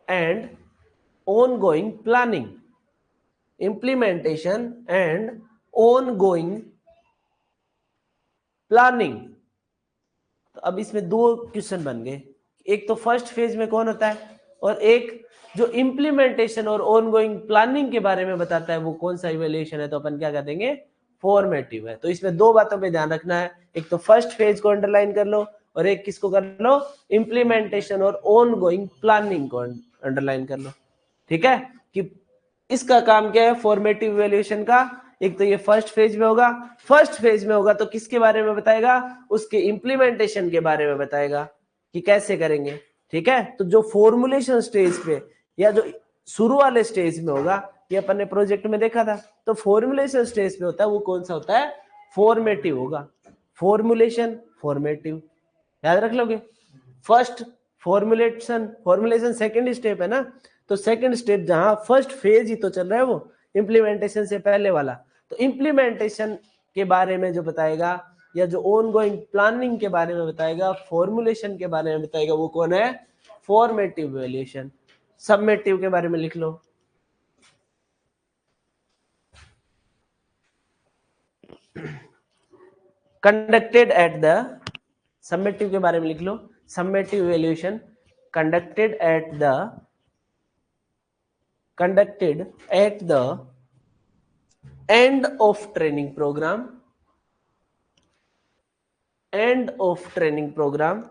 and ongoing planning, तो अब इसमें दो क्वेश्चन बन गए, एक तो फर्स्ट फेज में कौन होता है और एक जो इम्प्लीमेंटेशन और ऑनगोइंग प्लानिंग के बारे में बताता है वो कौन सा इवैल्यूएशन है। तो अपन क्या कर देंगे, फॉर्मेटिव है। तो इसमें दो बातों पे ध्यान रखना है, एक तो फर्स्ट फेज को अंडरलाइन कर लो और एक किसको कर लो, इंप्लीमेंटेशन और ऑन गोइंग प्लानिंग को अंडरलाइन कर लो। ठीक है, कि इसका काम क्या है फॉर्मेटिव इवैल्यूएशन का, एक तो ये फर्स्ट फेज में होगा, फर्स्ट फेज में होगा तो किसके बारे में बताएगा, उसके इंप्लीमेंटेशन के बारे में बताएगा कि कैसे करेंगे। ठीक है, तो जो फॉर्मुलेशन स्टेज पे या जो शुरू वाले स्टेज में होगा, ये अपन ने प्रोजेक्ट में देखा था, तो फॉर्मुलेशन स्टेज पे होता है वो कौन सा होता है, फॉर्मेटिव होगा। फॉर्मुलेशन फॉर्मेटिव याद रख लोगे। फर्स्ट फॉर्मुलेशन सेकंड स्टेप है ना, तो सेकंड स्टेप जहां फर्स्ट फेज ही तो चल रहा है वो इंप्लीमेंटेशन से पहले वाला, तो इंप्लीमेंटेशन के बारे में जो बताएगा या जो ऑन गोइंग प्लानिंग के बारे में बताएगा, फॉर्मुलेशन के बारे में बताएगा, वो कौन है, फॉर्मेटिव इवैल्यूएशन। सबमेटिव के बारे में लिख लो, कंडक्टेड एट द, सबमेटिव के बारे में लिख लो, summative evaluation conducted at the end of training program, end of training program,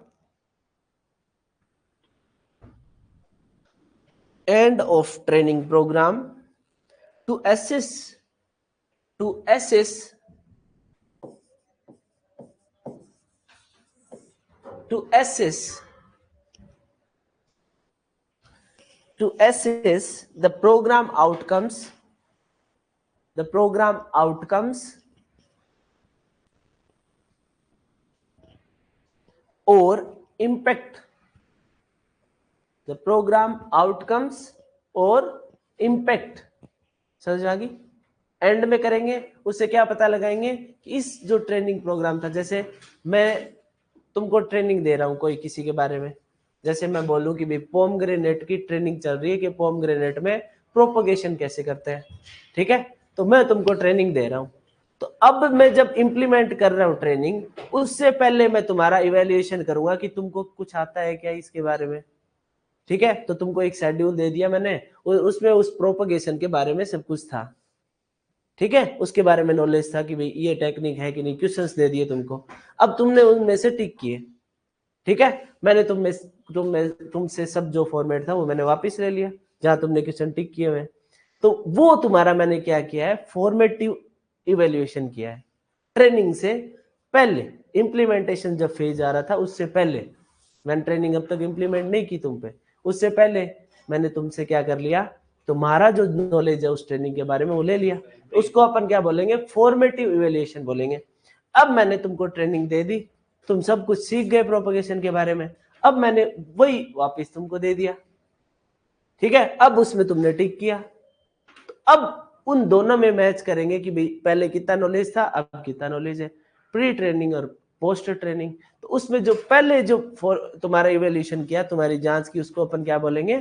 end of training program to assess the program outcomes or impact, the program outcomes और impact। समझ आ गई। And में करेंगे, उससे क्या पता लगाएंगे कि इस जो ट्रेनिंग प्रोग्राम था, जैसे मैं तुमको ट्रेनिंग दे रहा हूं कोई किसी के बारे में, जैसे मैं बोलूं कि भाई पोमग्रेनेट की ट्रेनिंग चल रही है कि पोमग्रेनेट में प्रोपगेशन कैसे करते हैं। ठीक है, तो मैं तुमको ट्रेनिंग दे रहा हूं, तो अब मैं जब इंप्लीमेंट कर रहा हूं ट्रेनिंग, उससे पहले मैं तुम्हारा इवैल्यूएशन करूंगा कि तुमको कुछ आता है क्या इसके बारे में। ठीक है, तो तुमको एक शेड्यूल दे दिया मैंने, उसमें उस प्रोपगेशन के बारे में सब कुछ था। ठीक है, उसके बारे में नॉलेज था कि भाई ये टेक्निक है कि नहीं, क्वेश्चंस दे दिए तुमको, अब तुमने उनमें से टिक किए। ठीक है, मैंने तुमसे सब जो फॉर्मेट था वो मैंने वापस ले लिया जहां तुमने क्वेश्चन टिक किए हुए, तो वो तुम्हारा मैंने क्या किया है, फॉर्मेटिव इवैल्यूएशन किया है। ट्रेनिंग से पहले, इंप्लीमेंटेशन जब फेज आ रहा था उससे पहले, मैंने ट्रेनिंग अब तक इंप्लीमेंट नहीं की तुम पे, उससे पहले मैंने तुमसे क्या कर लिया, तुम्हारा जो नॉलेज है उस ट्रेनिंग के बारे में वो ले लिया, उसको अपन क्या बोलेंगे, फॉर्मेटिव इवैल्यूएशन बोलेंगे। अब मैंने तुमको ट्रेनिंग दे दी, तुम सब कुछ सीख गए प्रोपगेशन के बारे में, अब मैंने वही वापस तुमको दे दिया। ठीक है, अब उसमें तुमने टिक किया, तो अब उन दोनों में मैच करेंगे कि भाई पहले कितना नॉलेज था, अब कितना नॉलेज है, प्री ट्रेनिंग और पोस्ट ट्रेनिंग। तो उसमें जो पहले जो तुम्हारा इवैल्यूएशन किया, तुम्हारी जांच की, उसको अपन क्या बोलेंगे,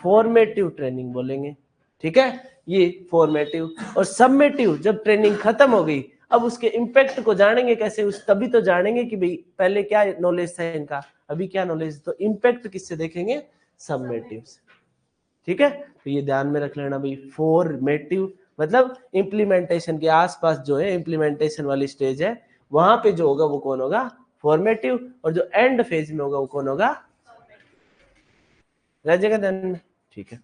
फॉर्मेटिव ट्रेनिंग बोलेंगे। ठीक है, ये फॉर्मेटिव। और सबमेटिव, जब ट्रेनिंग खत्म हो गई, अब उसके इम्पैक्ट को जानेंगे कैसे, उस तभी तो जानेंगे कि भाई पहले क्या नॉलेज था इनका, अभी क्या नॉलेज, तो इम्पैक्ट किससे देखेंगे, सबमेटिव से। ठीक है, तो ये ध्यान में रख लेना भाई, फॉर्मेटिव मतलब इम्प्लीमेंटेशन के आसपास जो है, इम्प्लीमेंटेशन वाली स्टेज है, वहां पे जो होगा वो कौन होगा, फॉर्मेटिव, और जो एंड फेज में होगा वो कौन होगा, रह जाएगा ध्यान में। ठीक है,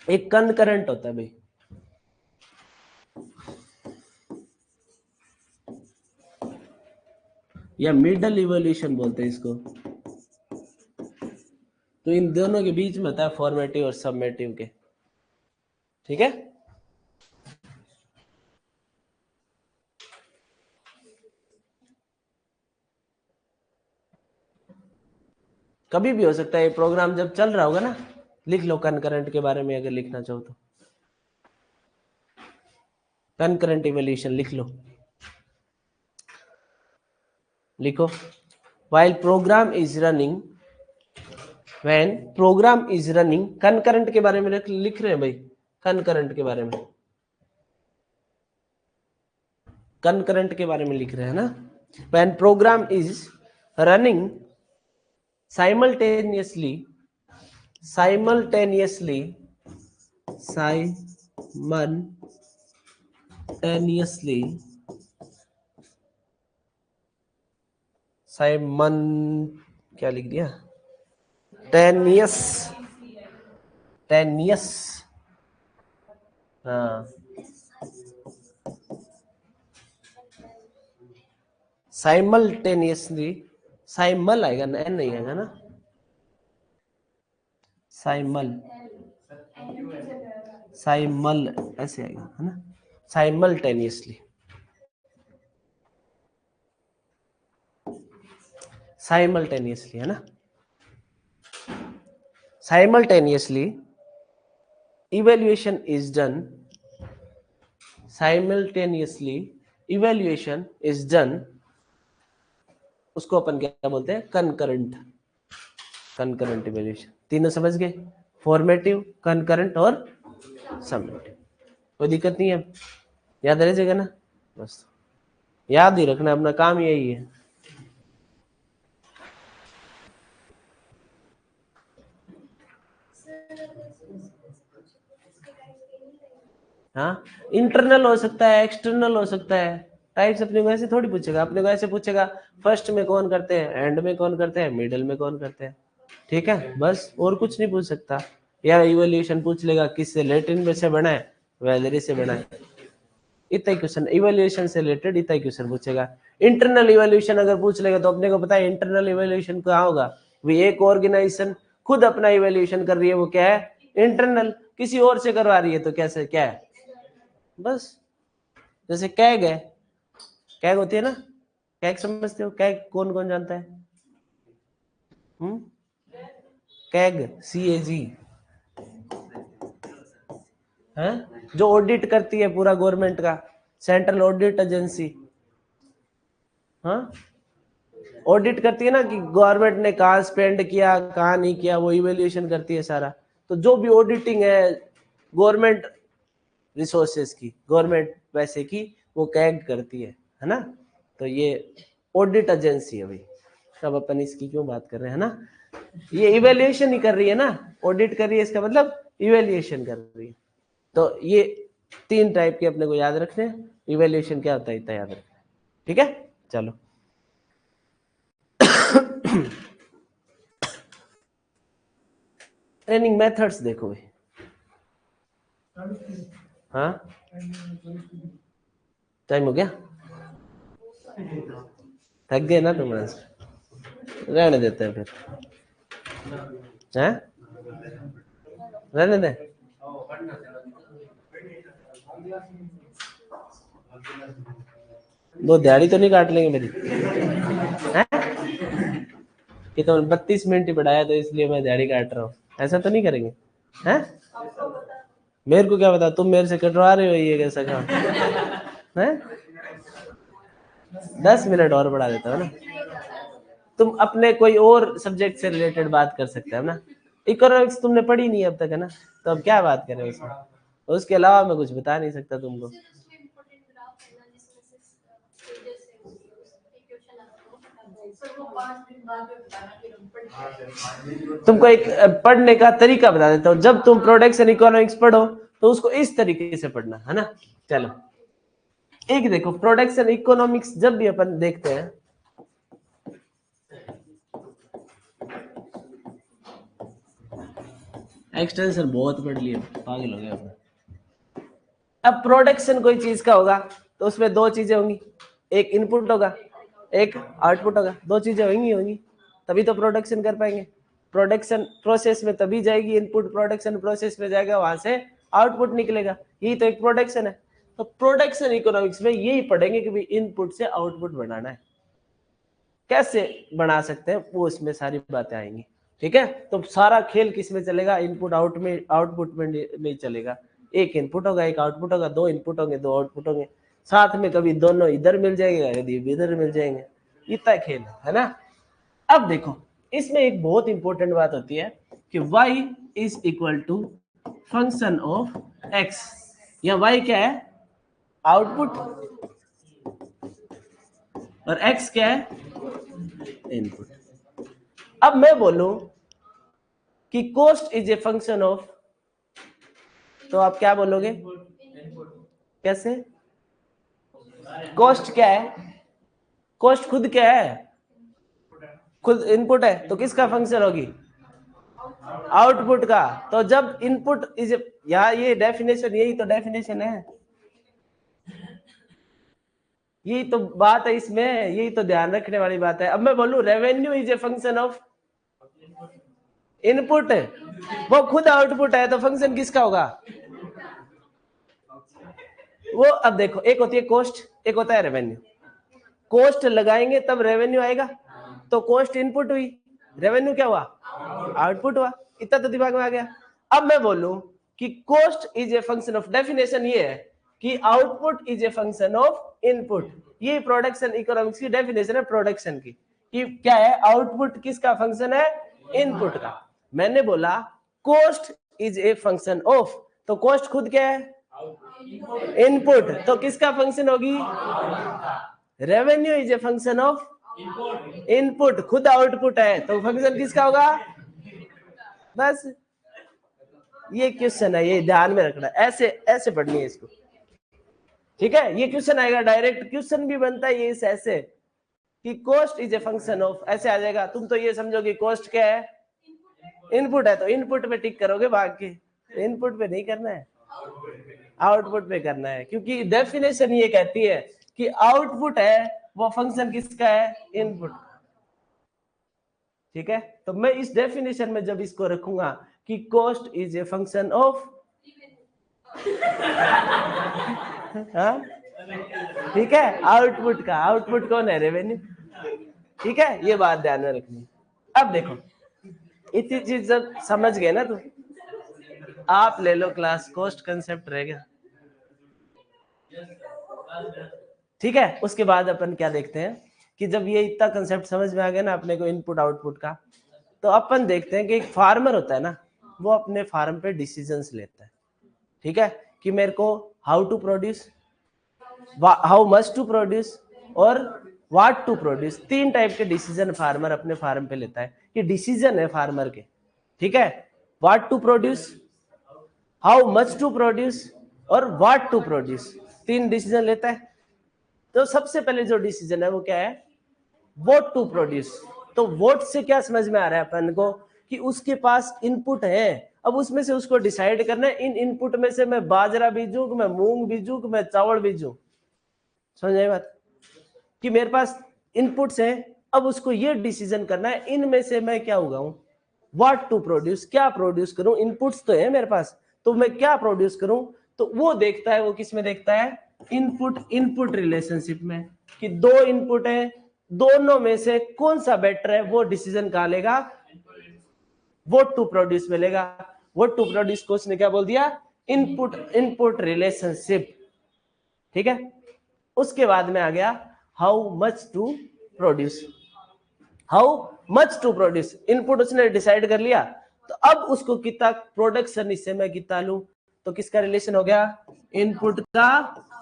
एक कनकरेंट होता है भाई, या मिडल इवोल्यूशन बोलते हैं इसको, तो इन दोनों के बीच में होता है फॉर्मेटिव और सबमेटिव के। ठीक है, कभी भी हो सकता है, ये प्रोग्राम जब चल रहा होगा ना, लिख लो कनकरेंट के बारे में अगर लिखना चाहो तो, कनकरेंट इवोल्यूशन लिख लो, लिखो, while program is running, when program is running, concurrent के बारे में लिख रहे हैं भाई, concurrent के बारे में, concurrent के बारे में लिख रहे हैं ना, when program is running simultaneously Simon क्या लिख दिया, टेनियस, टेनियस, हाँ साइमल्टेनियसली, साइमल आएगा ना, एन नहीं आएगा ना, साइमल, साइमल ऐसे आएगा है ना, साइमल्टेनियसली, साइमल्टेनियसली है ना, simultaneously evaluation is done, simultaneously evaluation is done, उसको अपन क्या बोलते हैं, कंकरेंट, कंकरेंट इवेल्यूएशन। तीनों समझ गए, फॉर्मेटिव, कंकरेंट और समेटिव, कोई दिक्कत नहीं है, याद रह जाएगा ना, बस याद ही रखना, अपना काम यही है। हाँ इंटरनल हो सकता है, एक्सटर्नल हो सकता है, टाइप्स अपने को ऐसे थोड़ी पूछेगा, अपने को ऐसे पूछेगा फर्स्ट में कौन करते हैं, एंड में कौन करते हैं, मिडल में कौन करते हैं, ठीक है बस, और कुछ नहीं पूछ सकता। या इवोल्यूशन पूछ लेगा किससे, लैटिन में से बना है, वैलेरी से बना है, इतना ही क्वेश्चन इवोल्यूशन से रिलेटेड, इतना ही क्वेश्चन पूछेगा। इंटरनल इवोल्यूशन अगर पूछ लेगा तो अपने को पता है इंटरनल इवोल्यूशन कहाँ होगा, वो एक ऑर्गेनाइजेशन खुद अपना इवोल्यूशन कर रही है, वो क्या है, इंटरनल, किसी और से करवा रही है तो कैसे, क्या है, बस जैसे कैग है, कैग होती है ना, कैग समझते हो, कैग कौन कौन जानता है, कैग, CAG है, जो ऑडिट करती है पूरा गवर्नमेंट का, सेंट्रल ऑडिट एजेंसी, हाँ ऑडिट करती है ना कि गवर्नमेंट ने कहाँ स्पेंड किया कहाँ नहीं किया, वो इवेल्युएशन करती है सारा। तो जो भी ऑडिटिंग है गवर्नमेंट रिसोर्सेज की, गवर्नमेंट पैसे की, वो कैग करती है ना, तो ये ऑडिट एजेंसी है भाई। अब अपन इसकी क्यों बात कर रहे हैं ना, ये इवेल्युएशन ही कर रही है ना, ऑडिट कर रही है, इसका मतलब इवेल्युएशन कर रही है। तो ये तीन टाइप के अपने को याद रखने हैं, इवेल्युएशन क्या होता है इतना याद रखना, ठीक है चलो। ट्रेनिंग मेथड्स देखो भाई, हाँ टाइम हो गया, थक गए ना तुम, रहने देते हैं फिर, हैं रहने दे, वो दिहाड़ी तो नहीं काट लेंगे मेरी, हैं कि तो 32 मिनट ही बढ़ाया तो इसलिए मैं दिहाड़ी काट रहा हूँ, ऐसा तो नहीं करेंगे, हैं मेरे को क्या पता, तुम मेरे से कटवा रहे हो ये कैसा काम है, 10 मिनट और बढ़ा देता हूँ ना, तुम अपने कोई और सब्जेक्ट से रिलेटेड बात कर सकते हो ना, इकोनॉमिक्स तुमने पढ़ी नहीं अब तक है ना, तो अब क्या बात करें उसमें, उसके अलावा मैं कुछ बता नहीं सकता तुमको। तुमको एक पढ़ने का तरीका बता देता हूँ, जब तुम प्रोडक्शन इकोनॉमिक्स पढ़ो तो उसको इस तरीके से पढ़ना है ना। चलो एक देखो, प्रोडक्शन इकोनॉमिक्स जब भी अपन देखते हैं, एक्सटेंशन बहुत पढ़ लिए, पागल हो गया अपन। अब प्रोडक्शन कोई चीज का होगा तो उसमें दो चीजें होंगी, एक इनपुट होगा एक आउटपुट होगा, दो चीजें होंगी तभी तो प्रोडक्शन कर पाएंगे। प्रोडक्शन प्रोसेस में तभी जाएगी इनपुट, प्रोडक्शन प्रोसेस में जाएगा, वहां से आउटपुट निकलेगा, यही तो एक प्रोडक्शन है। तो प्रोडक्शन इकोनॉमिक्स में यही पढ़ेंगे कि इनपुट से आउटपुट बनाना है, कैसे बना सकते हैं वो इसमें सारी बातें आएंगी, ठीक है। तो सारा खेल किस में चलेगा, इनपुट आउटपुट में नहीं चलेगा, एक इनपुट होगा एक आउटपुट होगा, दो इनपुट होंगे दो आउटपुट होंगे, साथ में कभी दोनों इधर मिल जाएंगे कभी इधर मिल जाएंगे, इतना खेल है ना। अब देखो इसमें एक बहुत इंपॉर्टेंट बात होती है कि y is equal to function of x, या y क्या है, आउटपुट, और x क्या है, इनपुट। अब मैं बोलूं कि cost is a function of, तो आप क्या बोलोगे, कैसे, कॉस्ट क्या है, कॉस्ट खुद क्या है, खुद इनपुट है तो किसका फंक्शन होगी? आउटपुट का। तो जब इनपुट इज यहाँ ये डेफिनेशन, यही तो डेफिनेशन है, यही तो बात है इसमें, यही तो ध्यान रखने वाली बात है। अब मैं बोलूं revenue is a function of input, वो खुद आउटपुट है तो फंक्शन किसका होगा? वो अब देखो, एक होती है कॉस्ट, एक होता है रेवेन्यू। कॉस्ट लगाएंगे तब रेवेन्यू आएगा, तो कॉस्ट इनपुट हुई, रेवेन्यू क्या हुआ? आउटपुट हुआ। इतना तो दिमाग में आ गया। अब मैं बोलूं कि cost is a function of, definition ये है कि output is a function of input. ये प्रोडक्शन इकोनॉमिक्स की डेफिनेशन है प्रोडक्शन की, कि क्या है? आउटपुट किसका फंक्शन है? इनपुट का। मैंने बोला cost is a function of, तो कॉस्ट खुद क्या है? इनपुट, तो किसका फंक्शन होगी? Revenue is a function of input, खुद आउटपुट है तो फंक्शन किसका होगा? बस ये क्वेश्चन है, ये ध्यान में रखना, ऐसे ऐसे पढ़नी है इसको, ठीक है? ये क्वेश्चन आएगा, डायरेक्ट क्वेश्चन भी बनता है ये ऐसे कि cost is a function of, ऐसे आ जाएगा। तुम तो ये समझोगे कॉस्ट क्या है? इनपुट है, तो इनपुट पे टिक करोगे, भाग के इनपुट पे नहीं करना है, आउटपुट पे करना है, क्योंकि डेफिनेशन ये कहती है कि आउटपुट है वो फंक्शन किसका है? इनपुट। ठीक है, तो मैं इस डेफिनेशन में जब इसको रखूंगा कि cost is a function of, हाँ ठीक है, आउटपुट का, आउटपुट कौन है? रेवेन्यू। ठीक है, ये बात ध्यान में रखनी। अब देखो इतनी चीज जब समझ गए ना, तो आप ले लो क्लास, कॉस्ट कंसेप्ट रह गया। ठीक है, उसके बाद अपन क्या देखते हैं कि जब ये इतना कंसेप्ट समझ में आ गया ना अपने को इनपुट आउटपुट का, तो अपन देखते हैं कि एक फार्मर होता है ना, वो अपने फार्म पे डिसीजंस लेता है। ठीक है, कि मेरे को how to produce, how much to produce और व्हाट टू प्रोड्यूस, तीन टाइप के डिसीजन फार्मर अपने फार्म पे लेता है। ये डिसीजन है फार्मर के। ठीक है, what to produce, how much to produce और व्हाट टू प्रोड्यूस, तीन डिसीजन लेता है। तो सबसे पहले जो डिसीजन है वो क्या है? What to produce. तो व्हाट से क्या समझ में आ रहा है अपन को कि उसके पास इनपुट है, अब उसमें से उसको डिसाइड करना है, इन इनपुट में से मैं बाजरा बीजूं, मैं मूंग बीजूं, मैं चावल बीजूं। समझ आई बात? कि मेरे पास इनपुट्स है, अब उसको ये डिसीजन करना है इनमें से मैं क्या उगाऊं, व्हाट टू प्रोड्यूस, क्या प्रोड्यूस करूं। इनपुट्स तो है मेरे पास, तो मैं क्या प्रोड्यूस करूं। तो वो देखता है, वो किस में देखता है? इनपुट इनपुट रिलेशनशिप में, कि दो इनपुट है, दोनों में से कौन सा बेटर है, वो डिसीजन कहां लेगा? व्हाट टू प्रोड्यूस में लेगा। व्हाट टू प्रोड्यूस को उसने क्या बोल दिया? Input input relationship. ठीक है, उसके बाद में आ गया how much to produce. How much to produce, input उसने डिसाइड कर लिया, तो अब उसको कितना प्रोडक्शन इससे मैं कितना लूं, तो किसका रिलेशन हो गया? इनपुट का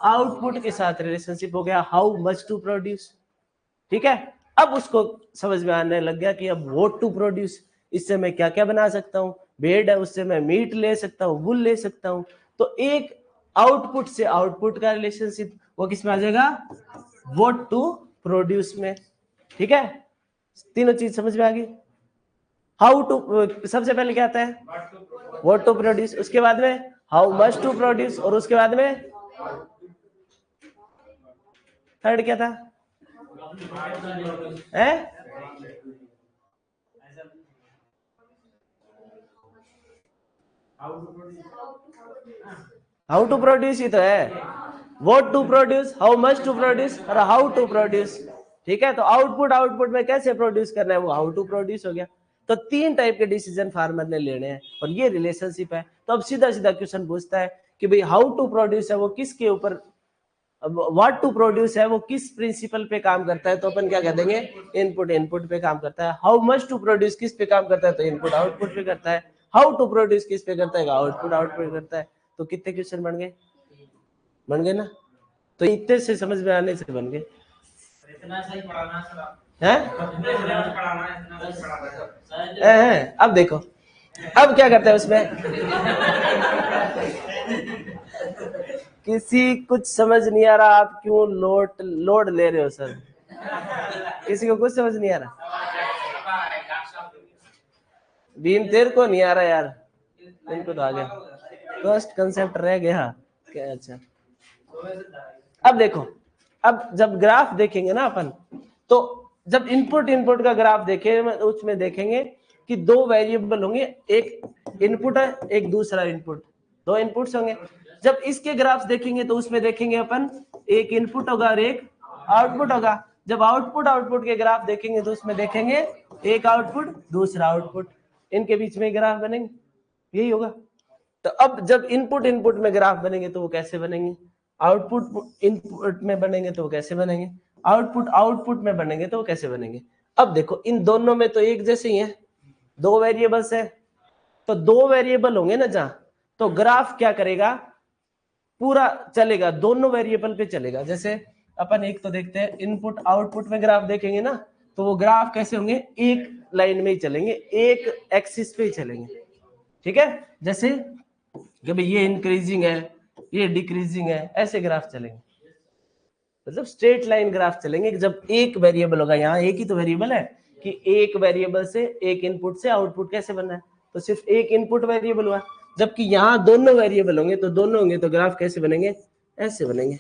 आउटपुट के साथ रिलेशनशिप हो गया, हाउ मच टू प्रोड्यूस। ठीक है, अब उसको समझ में आने लग गया कि अब व्हाट टू प्रोड्यूस, इससे मैं क्या क्या बना सकता हूँ। भेड़ है, उससे मैं मीट ले सकता हूँ, वुल ले सकता हूँ। तो एक आउटपुट से आउटपुट का रिलेशनशिप वो किस में आ जाएगा? व्हाट टू प्रोड्यूस में। ठीक है, तीनों चीज समझ में आ गई। हाउ टू सबसे पहले क्या आता है? व्हाट टू प्रोड्यूस, उसके बाद में हाउ मच टू प्रोड्यूस, और उसके बाद में थर्ड क्या था? हाउ टू प्रोड्यूस ही तो है। What to produce, how much to produce और हाउ टू प्रोड्यूस। ठीक है, तो आउटपुट आउटपुट में कैसे प्रोड्यूस करना है, वो हाउ टू प्रोड्यूस हो गया। तो तीन टाइप के डिसीजन फार्मर ने लेने हैं, और ये रिलेशनशिप है। तो अब सीधा सीधा क्वेश्चन पूछता है कि भाई हाउ टू प्रोड्यूस है वो किसके ऊपर, व्हाट टू प्रोड्यूस है वो किस प्रिंसिपल पे काम करता है, तो अपन क्या कह देंगे? इनपुट इनपुट पे काम करता है। हाउ मच टू प्रोड्यूस किस पे काम करता है, तो इनपुट आउटपुट पे करता है। हाउ टू प्रोड्यूस किस पे करता है? आउटपुट आउटपुट करता है। तो कितने क्वेश्चन बन गए? बन गए ना? तो इतने से समझ में आने से बन गए। इतना सही पढ़ाना है? अब देखो, अब क्या करते हैं उसमें? किसी कुछ समझ नहीं आ रहा, आप क्यों लोड ले रहे हो सर? किसी को कुछ समझ नहीं आ रहा? बीम तेरे को नहीं आ रहा यार, इनको तो आ गया, फर्स्ट कंसेप्ट रह गया क्या। अच्छा अब देखो, अब जब ग्राफ देखेंगे ना अपन, तो जब इनपुट इनपुट का ग्राफ देखेंगे उसमें देखेंगे कि दो वेरिएबल होंगे, एक इनपुट है एक दूसरा इनपुट, दो इनपुट्स होंगे। जब इसके ग्राफ देखेंगे तो उसमें देखेंगे अपन एक इनपुट होगा और एक आउटपुट होगा। जब आउटपुट आउटपुट के ग्राफ देखेंगे तो उसमें देखेंगे एक आउटपुट दूसरा आउटपुट, इनके बीच में ग्राफ बनेंगे, यही होगा। तो अब जब इनपुट इनपुट में ग्राफ बनेंगे तो वो कैसे बनेंगे, आउटपुट इनपुट में बनेंगे तो वो कैसे बनेंगे, आउटपुट आउटपुट में बनेंगे तो वो कैसे बनेंगे। अब देखो इन दोनों में तो एक जैसे ही है, दो वेरिएबल्स है, तो दो वेरिएबल होंगे ना जहां, तो ग्राफ क्या करेगा, पूरा चलेगा, दोनों वेरिएबल पे चलेगा। जैसे अपन एक तो देखते हैं इनपुट आउटपुट में ग्राफ देखेंगे ना, तो वो ग्राफ कैसे होंगे, एक लाइन में ही चलेंगे, एक एक्सिस पे ही चलेंगे, ठीक है। जैसे कि भाई ये इंक्रीजिंग है ये डिक्रीजिंग है, ऐसे ग्राफ चलेंगे, मतलब स्ट्रेट लाइन ग्राफ चलेंगे। जब एक वेरिएबल होगा, यहाँ एक ही तो वेरिएबल है कि एक वेरिएबल से एक इनपुट से आउटपुट कैसे बनना है, तो सिर्फ एक इनपुट वेरिएबल हुआ। जबकि यहाँ दोनों वेरिएबल होंगे तो दोनों होंगे तो ग्राफ कैसे बनेंगे, ऐसे बनेंगे,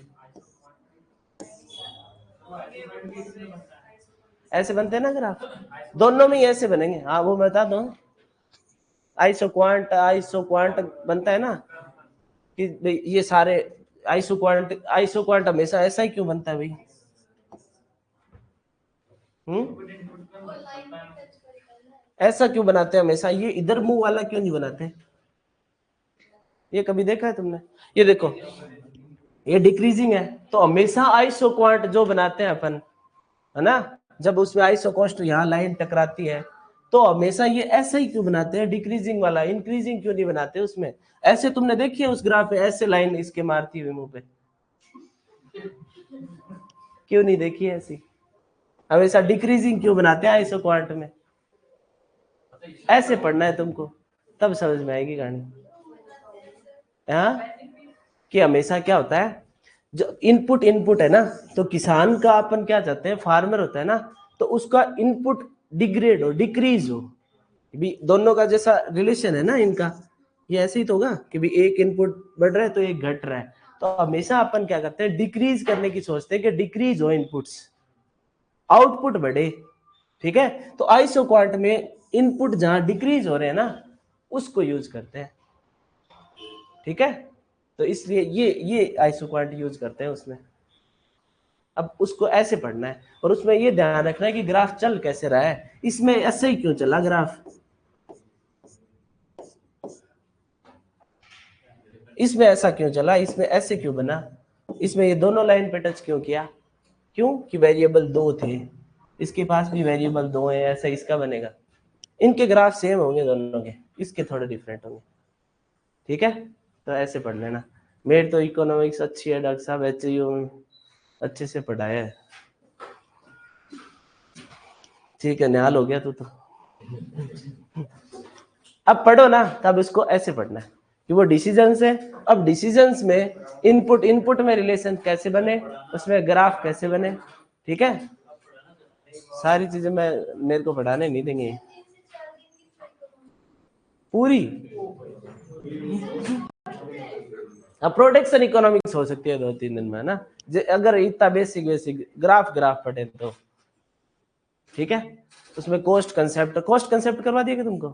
ऐसे बनते हैं ना ग्राफ, दोनों में ही ऐसे बनेंगे। हाँ वो मैं बता दूं, आइसो क्वांट बनता है ना, कि ये सारे आइसो क्वांट हमेशा ऐसा ही क्यों बनता है भाई, ऐसा क्यों बनाते हैं हमेशा, ये इधर मुंह वाला क्यों नहीं बनाते, ये कभी देखा है तुमने। ये देखो ये डिक्रीजिंग है तो हमेशा आइसो क्वांट जो बनाते हैं अपन, है ना, जब उसमें आइसो कॉस्ट यहाँ लाइन टकराती है तो हमेशा ये ऐसे ही क्यों बनाते हैं, डिक्रीजिंग वाला, इंक्रीजिंग क्यों नहीं बनाते उसमें। ऐसे तुमने देखी है उस ग्राफ पे ऐसे लाइन इसके मारती हुई मुंह पे, क्यों नहीं देखी है ऐसी, हमेशा डिक्रीजिंग क्यों बनाते हैं आइसो क्वांट में। ऐसे पढ़ना है तुमको, तब समझ में आएगी कहानी। कि हमेशा क्या होता है, जो इनपुट इनपुट है ना, तो किसान का अपन क्या चाहते हैं, फार्मर होता है ना, तो उसका इनपुट डिग्रेड हो, डिक्रीज हो, भी दोनों का जैसा रिलेशन है ना इनका, ये ऐसे ही तो होगा कि भी एक इनपुट बढ़ रहा है तो एक घट रहा है। तो हमेशा अपन क्या करते हैं, डिक्रीज करने की सोचते हैं कि डिक्रीज हो इनपुट्स, आउटपुट बढ़े, ठीक है। तो आइसो क्वांट में इनपुट जहां डिक्रीज हो रहे हैं ना, उसको यूज करते हैं, ठीक है। तो इसलिए ये आइसो क्वांट यूज करते हैं उसमें। अब उसको ऐसे पढ़ना है और उसमें ये ध्यान रखना है कि ग्राफ चल कैसे रहा है, इसमें ऐसे ही क्यों चला ग्राफ, इसमें ऐसा क्यों चला, इसमें ऐसे क्यों बना, इसमें ये दोनों लाइन पे टच क्यों किया, क्यों कि वेरिएबल दो थे, इसके पास भी वेरिएबल दो है, ऐसा इसका बनेगा। इनके ग्राफ सेम होंगे दोनों के, इसके थोड़े डिफरेंट होंगे, ठीक है। तो ऐसे पढ़ लेना। मेरी तो इकोनॉमिक्स अच्छी है डॉक्टर साहब, HU अच्छे से पढ़ाया है, ठीक है, निहाल हो गया तू तो। अब पढ़ो ना, तब इसको ऐसे पढ़ना है कि वो डिसीजंस है। अब डिसीजंस में इनपुट इनपुट में रिलेशन कैसे बने, उसमें ग्राफ कैसे बने, ठीक है। सारी चीजें मैं मेरे को पढ़ाने नहीं देंगे पूरी। अब प्रोटेक्शन इकोनॉमिक्स हो सकती है 2-3 दिन में, है ना, अगर इतना बेसिक बेसिक ग्राफ पढ़े तो, ठीक है। उसमें कॉस्ट कंसेप्ट करवा दिया तुमको,